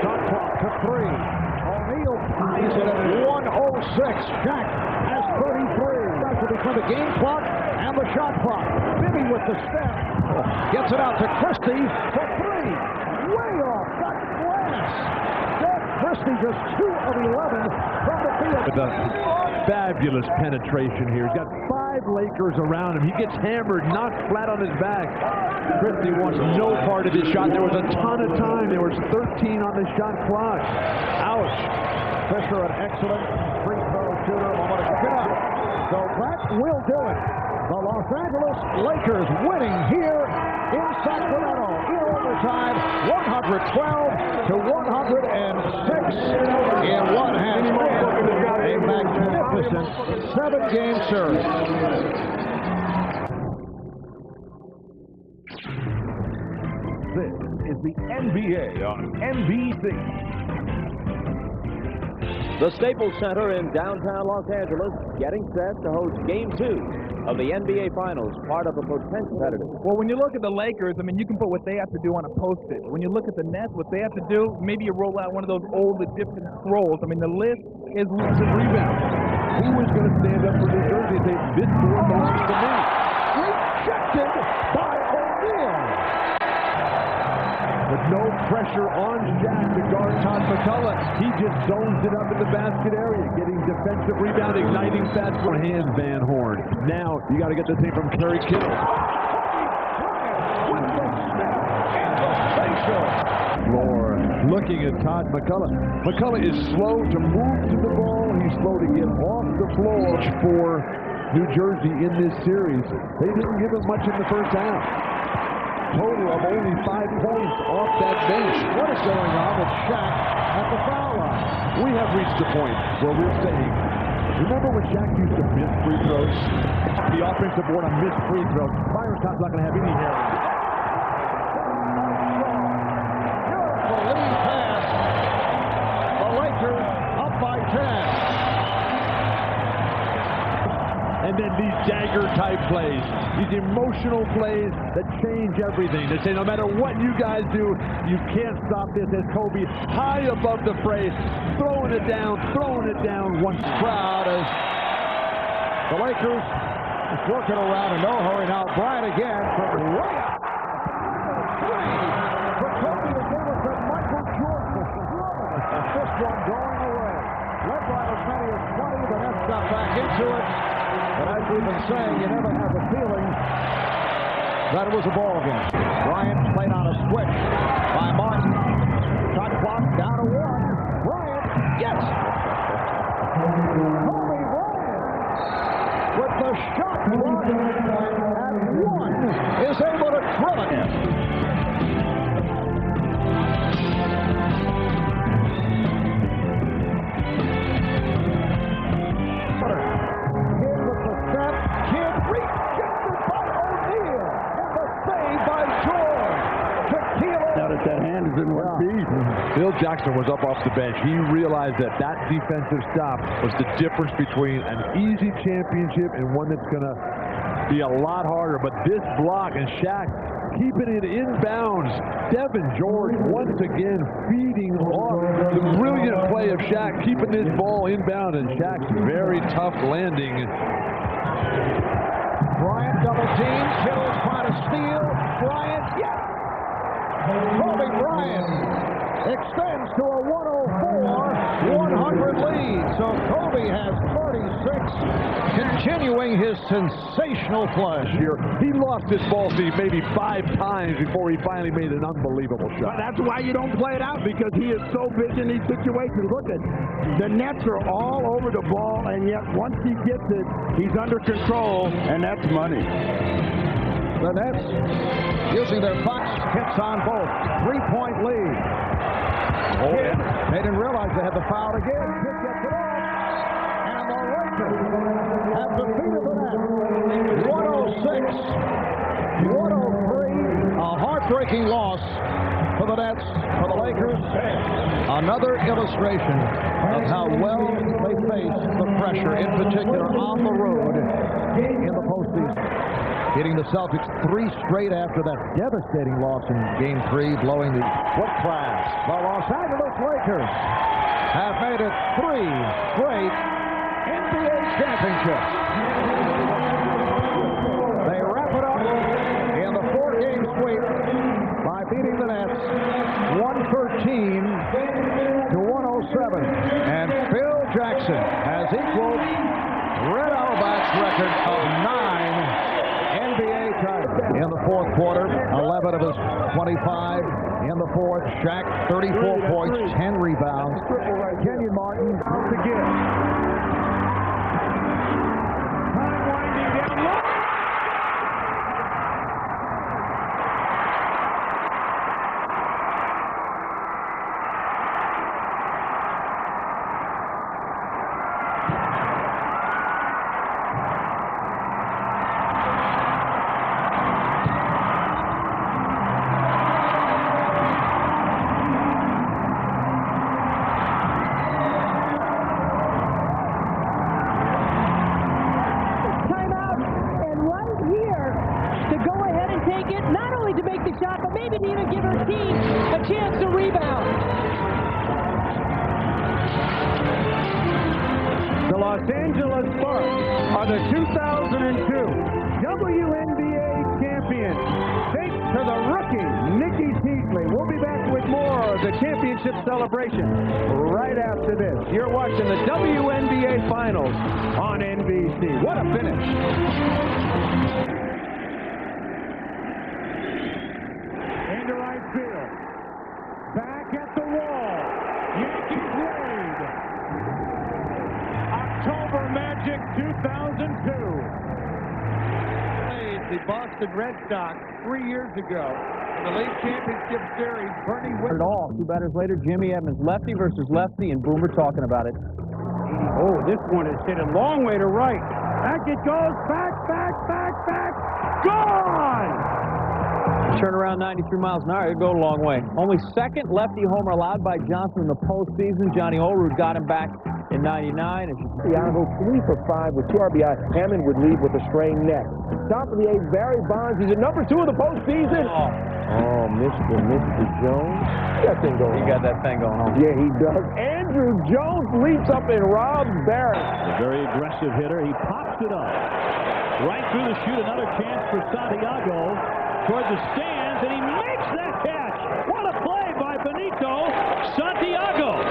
Shot clock to 3. O'Neal ties it at 1:06. Shaq has 33. That's between the game clock and the shot clock. Bibby with the step. Gets it out to Christie for 3. Way off. Got glass. Doug Christie just 2 of 11 from the field. With a fabulous penetration here. He's got 5 Lakers around him. He gets hammered, knocked flat on his back. Christie wants no part of this shot. There was a ton of time. There was 13 on the shot clock. Ouch. Fisher, an excellent free throw shooter. Moment to pick it up. So that will do it. The Los Angeles Lakers winning here in Sacramento in overtime, 112 to 106 in what has been a magnificent 7-game series. This is the NBA on NBC. The Staples Center in downtown Los Angeles getting set to host Game 2 of the NBA Finals, part of a potential competitor. Well, when you look at the Lakers, I mean, you can put what they have to do on a post-it. When you look at the Nets, what they have to do, maybe you roll out one of those old Egyptian scrolls. I mean, the list is rebound. Who was going to stand up for New Jersey and say, this board belongs to me? Rejected by O'Neal. With no pressure on Shaq to guard Todd McCullough, he just zones it up in the basket area, getting defensive rebound, igniting fast for hands Van Horn. Now you got to get the thing from Kerry Kittle. Floor looking at Todd McCullough. McCullough is slow to move to the ball. He's slow to get off the floor for New Jersey in this series. They didn't give him much in the first half. Total of only 5 points off that bench. What is going on with Shaq at the foul line? We have reached the point where we're saying, remember when Shaq used to miss free throws? The offensive board on missed free throws. Byron Scott's not going to have any hair. Beautiful lead pass. The Lakers up by 10. And then these dagger-type plays, these emotional plays that change everything. They say no matter what you guys do, you can't stop this. As Kobe, high above the fray, throwing it down. One crowd as the Lakers is working around in no hurry now. Bryant again from way out. For Kobe to give us that Michael Jordan. This one going away. Led by as many as 20. The Nets got back into it. But as we've been saying, you never have the feeling that it was a ball game. Bryant played on a switch by Martin. Shot clock down to 1. Bryant, yes! Kobe Bryant with the shot clock at 1 is able to drill it in. Kidd with the set. Kidd rejected by O'Neal. And the save by George. Now that that hand is in one piece. Phil Jackson was up off the bench. He realized that that defensive stop was the difference between an easy championship and one that's going to be a lot harder. But this block and Shaq keeping it inbounds. Devin George once again feeding off the brilliant play of Shaq, keeping this ball inbound, and Shaq's very tough landing. Bryant double team. Kittle's trying to steal. Bryant, yes! Kobe Bryant extends to a 104-100 lead. So Kobe has 36, continuing his sensational play. He lost this ball seed maybe 5 times before he finally made an unbelievable shot. But that's why you don't play it out, because he is so big in these situations. Look at the Nets are all over the ball, and yet once he gets it, he's under control, and that's money. The Nets using their box hits on both. 3-point lead. Oh, yeah. They didn't realize they had the foul again. Kidd gets it off. And the Lakers have defeated the Nets. 106-103. A heartbreaking loss for the Nets, for the Lakers. Another illustration of how well they face the pressure, in particular on the road in the postseason. Hitting the Celtics 3 straight after that devastating loss in Game 3, blowing the foot class. The Los Angeles Lakers have made it 3 straight NBA championships. They wrap it up in the 4-game sweep by beating the Nets 113-107. And Phil Jackson has equaled Red Auerbach's record of 9 NBA titles. In the fourth quarter, 11 of his 25. In the fourth, Shaq, 34 points, 10 rebounds. Kenyon Martin once again. Time winding down low. Los Angeles Sparks are the 2002 WNBA champions. Thanks to the rookie, Nikki Teasley. We'll be back with more of the championship celebration right after this. You're watching the WNBA Finals on NBC. What a finish. Into right field. Back at the wall. Yankees lead. October Magic 2002. The Boston Red Sox 3 years ago in the league championship series. Bernie It all. 2 batters later, Jimmy Evans, lefty versus lefty, and Boomer talking about it. Oh, this one is hit a long way to right. Back it goes. Back. Gone! Turn around 93 miles an hour, it'll go a long way. Only second lefty homer allowed by Johnson in the postseason. Johnny Olerud got him back in '99. As you see, Idaho 3 for 5 with 2 RBI. Hammond would lead with a strained neck. Top of the 8th, Barry Bonds. He's at number 2 of the postseason. Oh, Mr. Jones. He got that thing going on. He got that thing going on. Yeah, he does. Andrew Jones leaps up and robs Barry. A very aggressive hitter. He pops it up. Right through the chute. Another chance for Santiago toward the stands, and he makes that catch. What a play by Benito Santiago.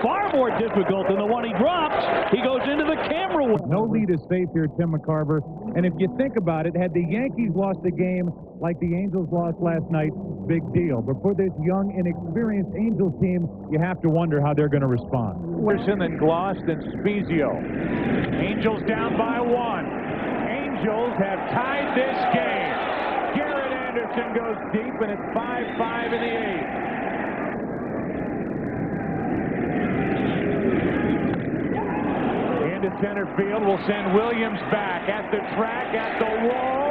Far more difficult than the one he dropped. He goes into the camera. No lead is safe here, Tim McCarver. And if you think about it, had the Yankees lost the game like the Angels lost last night, big deal. But for this young, inexperienced Angels team, you have to wonder how they're going to respond. Anderson and Gloss, then Spezio. Angels down by 1. Angels have tied this game. Garrett Anderson goes deep, and it's 5-5 in the 8th. Into center field will send Williams back at the track, at the wall.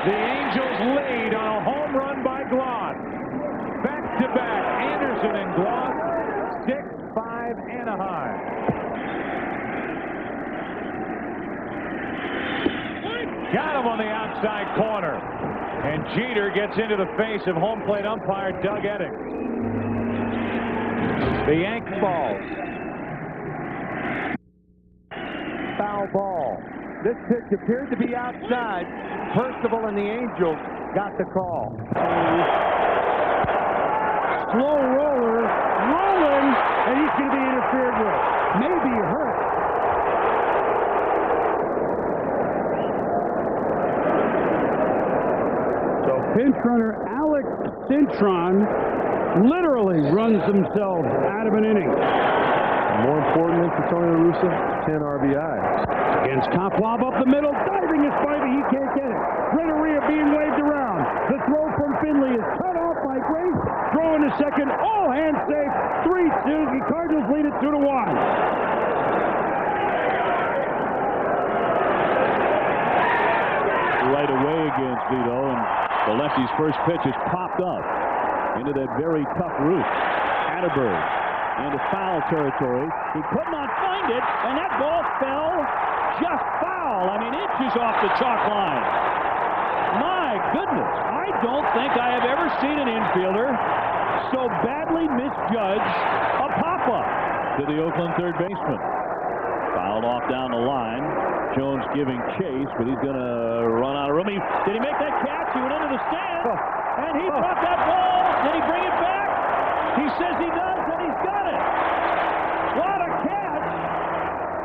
The Angels lead on a home run by Gloss. Back-to-back, Anderson and Gloss, 6-5 Anaheim. Got him on the outside corner. And Jeter gets into the face of home plate umpire Doug Edding. The Yanks ball. Foul ball. This pitch appeared to be outside. Percival and the Angels got the call. Slow roller, rolling, and he's going to be interfered with. Maybe hurt. So pinch runner Alex Cintron literally runs himself out of an inning. More importantly for Tony La Russa, 10 RBIs. Against Koplob up the middle, diving is fighting, he can't get it. Renneria being waved around. The throw from Finley is cut off by Grace. Throw into second, all hands safe. 3-2, the Cardinals lead it 2-1. Right away against Vito, and the lefty's first pitch is popped up into that very tough roof. Atterbury into foul territory. He could not find it, and that ball fell just foul. I mean, inches off the chalk line. My goodness, I don't think I have ever seen an infielder so badly misjudge a pop-up to the Oakland third baseman. Fouled off down the line. Jones giving chase, but he's going to run out of room. Did he make that catch? He went into the stands, and he dropped that ball. Did he bring it back? He says he does, and he's got it. What a catch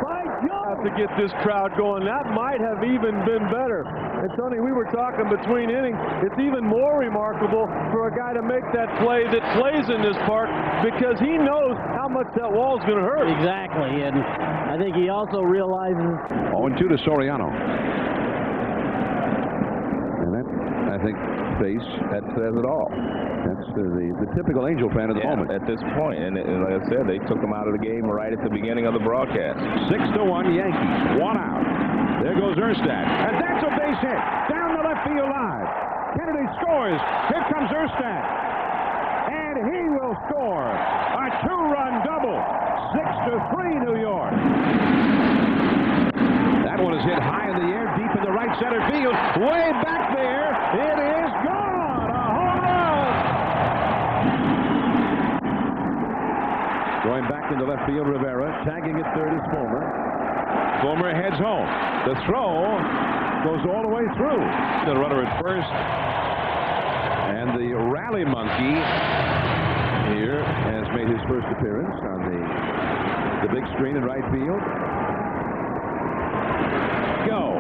by Jones. To get this crowd going, that might have even been better. And Tony, we were talking between innings, it's even more remarkable for a guy to make that play that plays in this park because he knows how much that wall's going to hurt. Exactly, and I think he also realizes. 0-2 to Soriano. And that, I think, face, that says it all. That's the typical Angel fan at the moment. At this point, and like I said, they took him out of the game right at the beginning of the broadcast. 6-1 Yankees. 1 out. There goes Erstad. And that's a base hit. Down the left field line. Kennedy scores. Here comes Erstad. And he will score. A 2-run double. 6-3 New York. That one is hit high in the air, deep in the right center field. Way back there. It is gone. A home run. Going back into left field, Rivera. Tagging at third is Fulmer. Fulmer heads home. The throw goes all the way through. The runner at first. And the rally monkey here has made his first appearance on the big screen in right field. Go.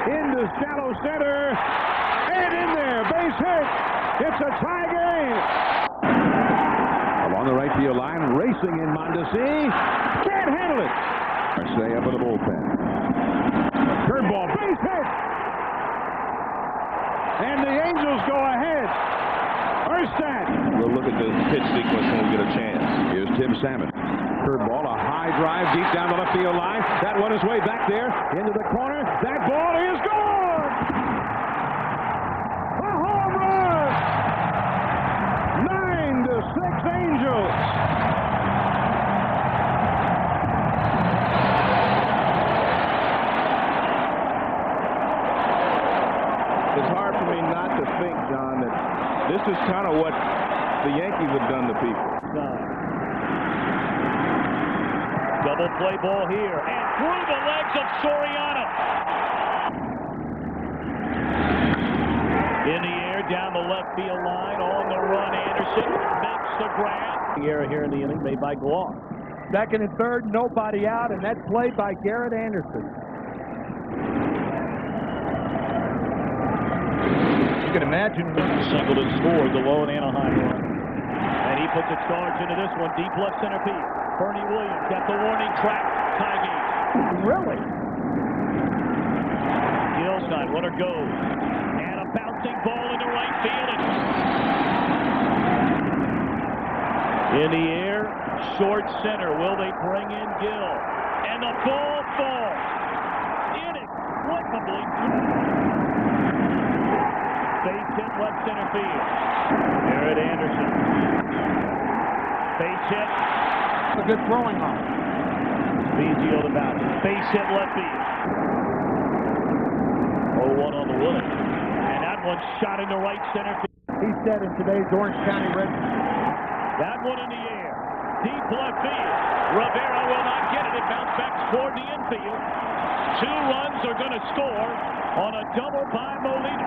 Into shallow center. And in there. Base hit. It's a tie game. Along the right field line, racing in Mondesi. Can't handle it. Stay up in the bullpen. Curveball, base hit. And the Angels go ahead. Erstad. We'll look at the pitch sequence when we get a chance. Here's Tim Salmon. Curveball, a high drive deep down the left field line. That one is way back there into the corner. That ball is gone. A home run. 9-6 Angels. it's hard for me not to think, John, that this is kind of what the Yankees have done to people. Double play ball here, and through the legs of Soriano. In the air, down the left field line, on the run, Anderson makes the grab. The error here in the inning made by Gloss. Second and third, nobody out, and that's played by Garrett Anderson. You can imagine Singleton scored the lone Anaheim run. And he puts a charge into this one, deep left center field. Bernie Williams got the warning track, tie game. Really? Gilstein, runner goes. And a bouncing ball into right field. In the air, short center. Will they bring in Gill? And the ball falls. Inexplicably. Base hit left center field. Garrett Anderson. Base hit. A good throwing arm. Bezio the bounce. Base hit left field. 0-1 on the wood. And that one shot into right center field. He said in today's Orange County Red. That one in the air. Deep left field. Rivera will not get it. It bounced back toward the infield. 2 runs are going to score on a double by Molina.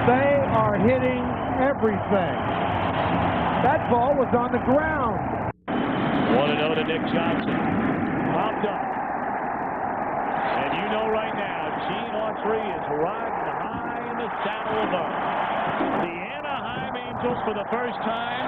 They are hitting everything. That ball was on the ground. 1-0 to Nick Johnson. Popped up. And you know right now, Gene Autry is riding high in the saddle of the Anaheim Angels for the first time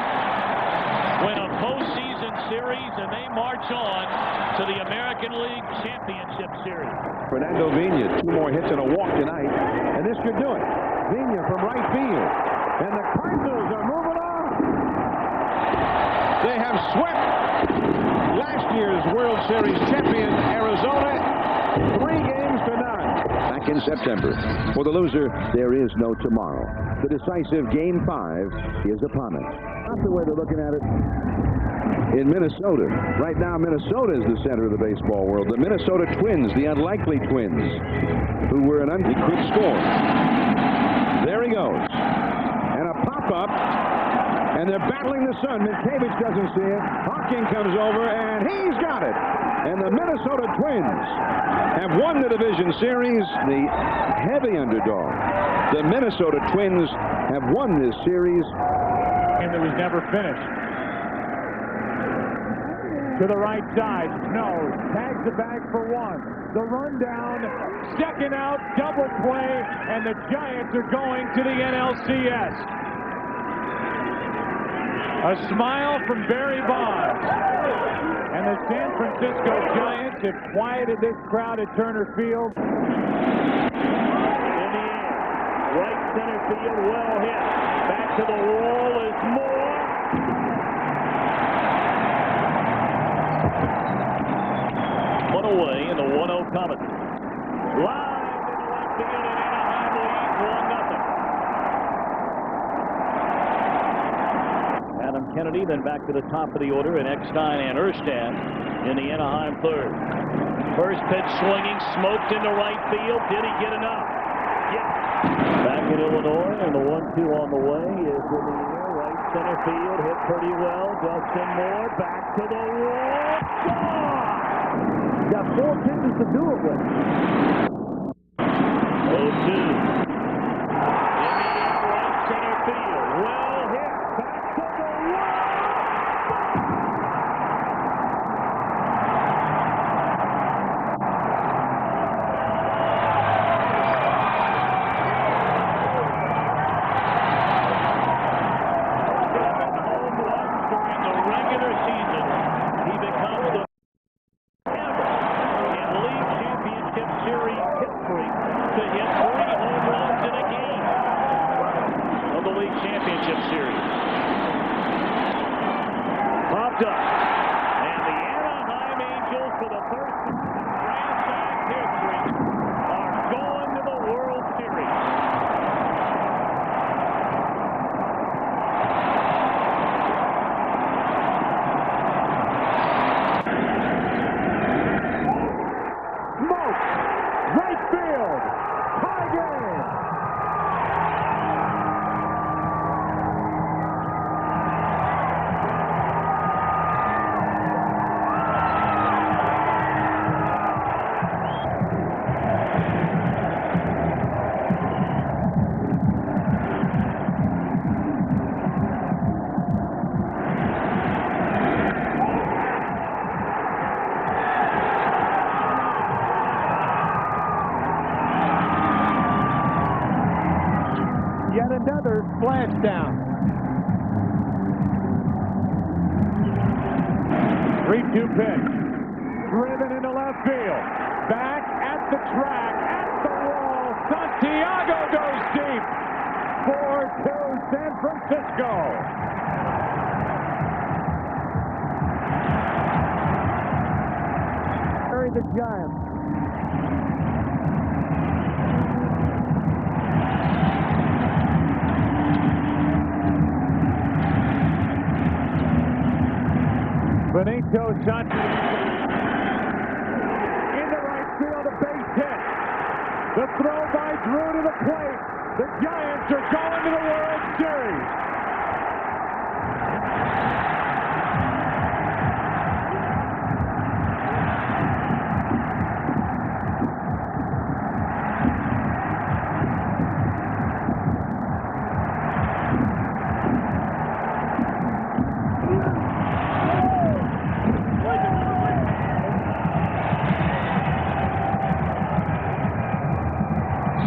win a postseason series, and they march on to the American League Championship Series. Fernando Vina, 2 more hits and a walk tonight, and this could do it. Vina from right field, and the Cardinals are moving on. They have swept last year's World Series champion Arizona 3-0. Back in September. For the loser, there is no tomorrow. The decisive Game 5 is upon us. Not the way they're looking at it in Minnesota. Right now, Minnesota is the center of the baseball world. The Minnesota Twins, the unlikely Twins, who were an could score. There he goes. And a pop-up. And they're battling the sun. Minkevich doesn't see it. Hawking comes over, and he's got it. And the Minnesota Twins have won the division series. The heavy underdog. The Minnesota Twins have won this series. And that was never finished. To the right side. Snow tags the bag for 1. The rundown. Second out. Double play. And the Giants are going to the NLCS. A smile from Barry Bonds. And the San Francisco Giants have quieted this crowd at Turner Field. In the air. Right center field, well hit. Back to the wall is Moore. Put away in the 1-0 coming. Live in the left field, and Anaheim leads 1-0. Adam Kennedy then back to the top of the order, and Eckstein and Erstad in the Anaheim third. First pitch swinging, smoked into right field. Did he get enough? Yes. Back in Illinois, and the 1-2 on the way is in the air. Right center field, hit pretty well. Dustin Moore back to the wall. Gone! Got 4 pitches to do it with. 0-2. In the air, right center field. Well hit. Back to the wall. 3-2 pitch. Driven into left field. Back at the track, at the wall. Santiago goes deep. 4-2 San Francisco. Bury the Giants. Benito Santos into right field, a base hit. The throw by Drew to the plate. The Giants are going to the World Series.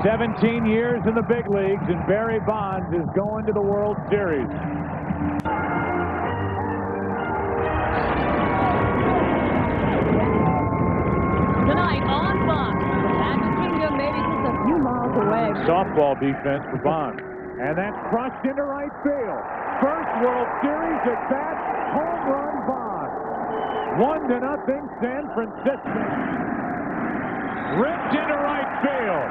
"17 years in the big leagues, and Barry Bonds is going to the World Series." Tonight on Fox, Magic Kingdom maybe just a few miles away. Softball defense for Bonds. And that's crushed into right field. First World Series at bat, home run Bonds. 1-0 San Francisco. Ripped into right field.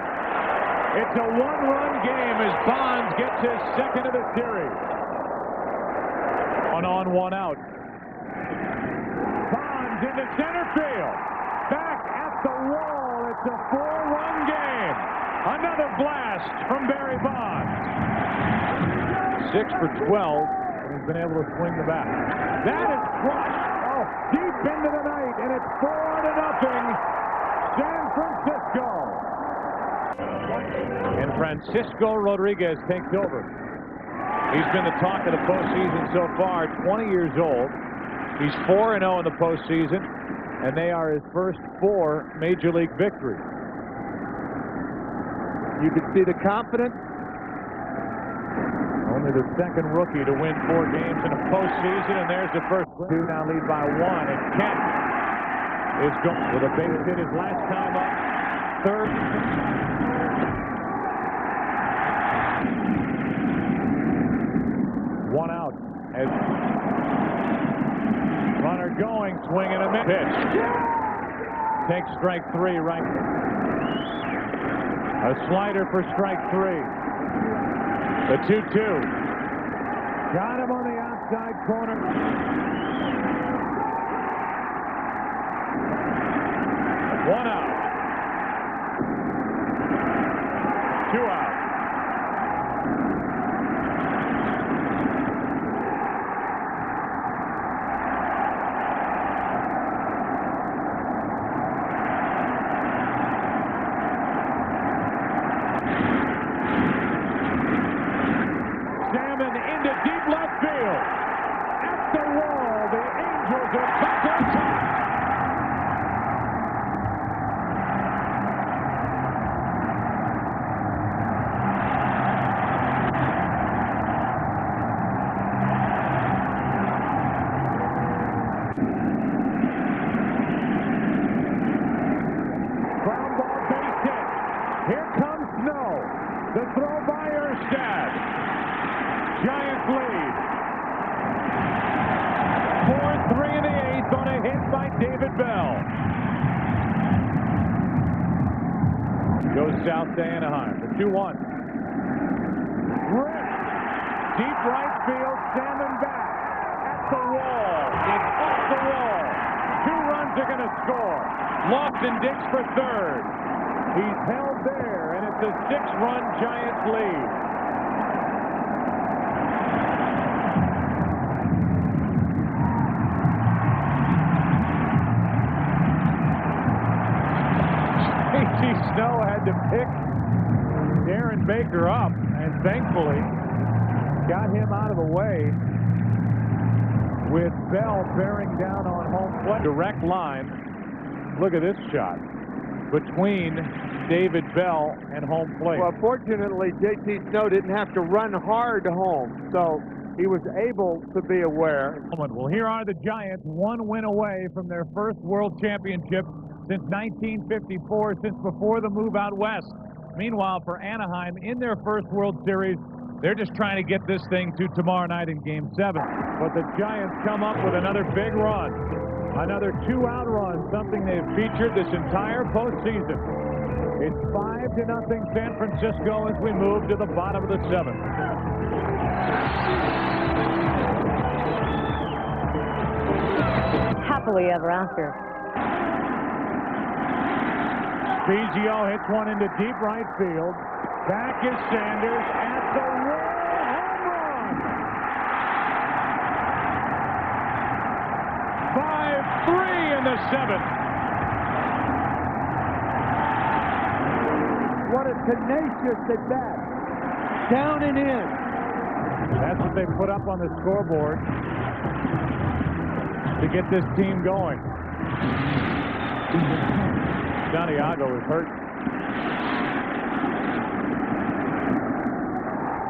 It's a one-run game as Bonds gets his second of the series. 1 on, 1 out. Bonds into center field. Back at the wall. It's a 4-run game. Another blast from Barry Bonds. 6 for 12. And he's been able to swing the bat. That is crushed. Oh, deep into the night. And it's 4-0 San Francisco. And Francisco Rodriguez takes over. He's been the talk of the postseason so far. 20 years old. He's 4-0 in the postseason, and they are his first 4 Major League victories. You can see the confidence. Only the second rookie to win 4 games in a postseason, and there's the first. 2 now lead by 1, and Kent is going with a base hit his last time up. Third. One out as runner going, swing and a miss. Pitch. Takes strike 3 right. A slider for strike 3. The 2-2. Got him on the outside corner. One out. 2 out. Here comes Snow. The throw by Erstad. Giants lead. 4-3 in the 8th on a hit by David Bell. Goes south to Anaheim. The 2-1. Ripped. Deep right field. Salmon back. At the wall. It's off the wall. 2 runs are going to score. Lofton digs for third. He's held there, and it's a 6-run Giants lead. J.T. Snow had to pick Darren Baker up, and thankfully got him out of the way with Bell bearing down on home plate. Direct line. Look at this shot between David Bell and home plate. Well, fortunately, J.T. Snow didn't have to run hard home, so he was able to be aware. Well, here are the Giants, one win away from their first World Championship since 1954, since before the move out west. Meanwhile, for Anaheim, in their first World Series, they're just trying to get this thing to tomorrow night in Game 7. But the Giants come up with another big run, another 2-out run, something they've featured this entire postseason. It's 5-0 San Francisco as we move to the bottom of the 7th. Happily ever after. Spezio hits one into deep right field. Back is Sanders at the wall. Home run! 5-3 in the 7th. What a tenacious at bat. Down and in. That's what they put up on the scoreboard to get this team going. Santiago is hurt.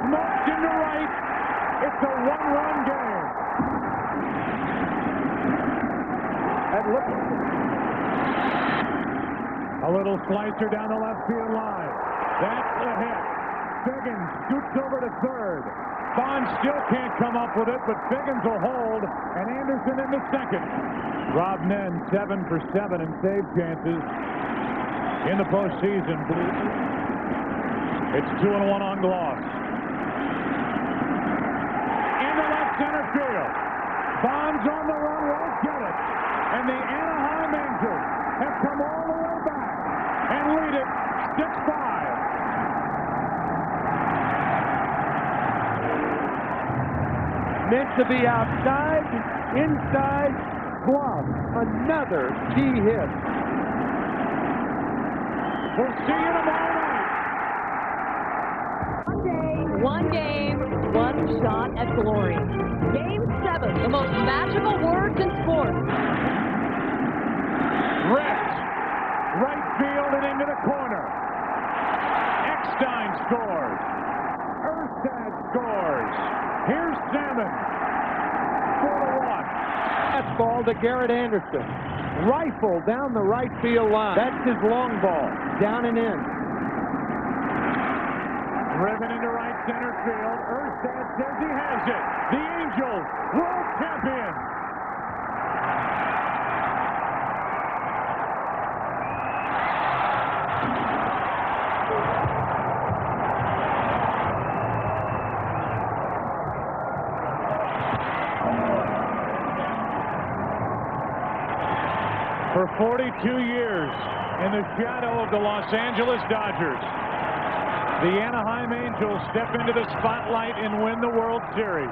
Smoked into right. It's a one-run game. And look. A little slicer down the left field line. That's a hit. Figgins scoots over to third. Bond still can't come up with it, but Figgins will hold, and Anderson into second. Rob Nen 7 for 7 in save chances in the postseason. It's 2-1 on Gloss. Into left center field. Bonds on the run, won't get it. And the Anaheim Angels have come all the way back and lead it 6-5. Meant to be outside, inside, glove. Another key hit. We'll see you tomorrow night. One game, one shot at glory. Game 7, the most magical words in sports. Ripped. Right field and into the corner. Eckstein scores. Erstad scores. Here's Salmon. 4-1. Fastball to Garrett Anderson. Rifle down the right field line. That's his long ball. Down and in. Driven into right center field. Erstad says he has it. The Angels, world champions. For 42 years, in the shadow of the Los Angeles Dodgers, the Anaheim Angels step into the spotlight and win the World Series.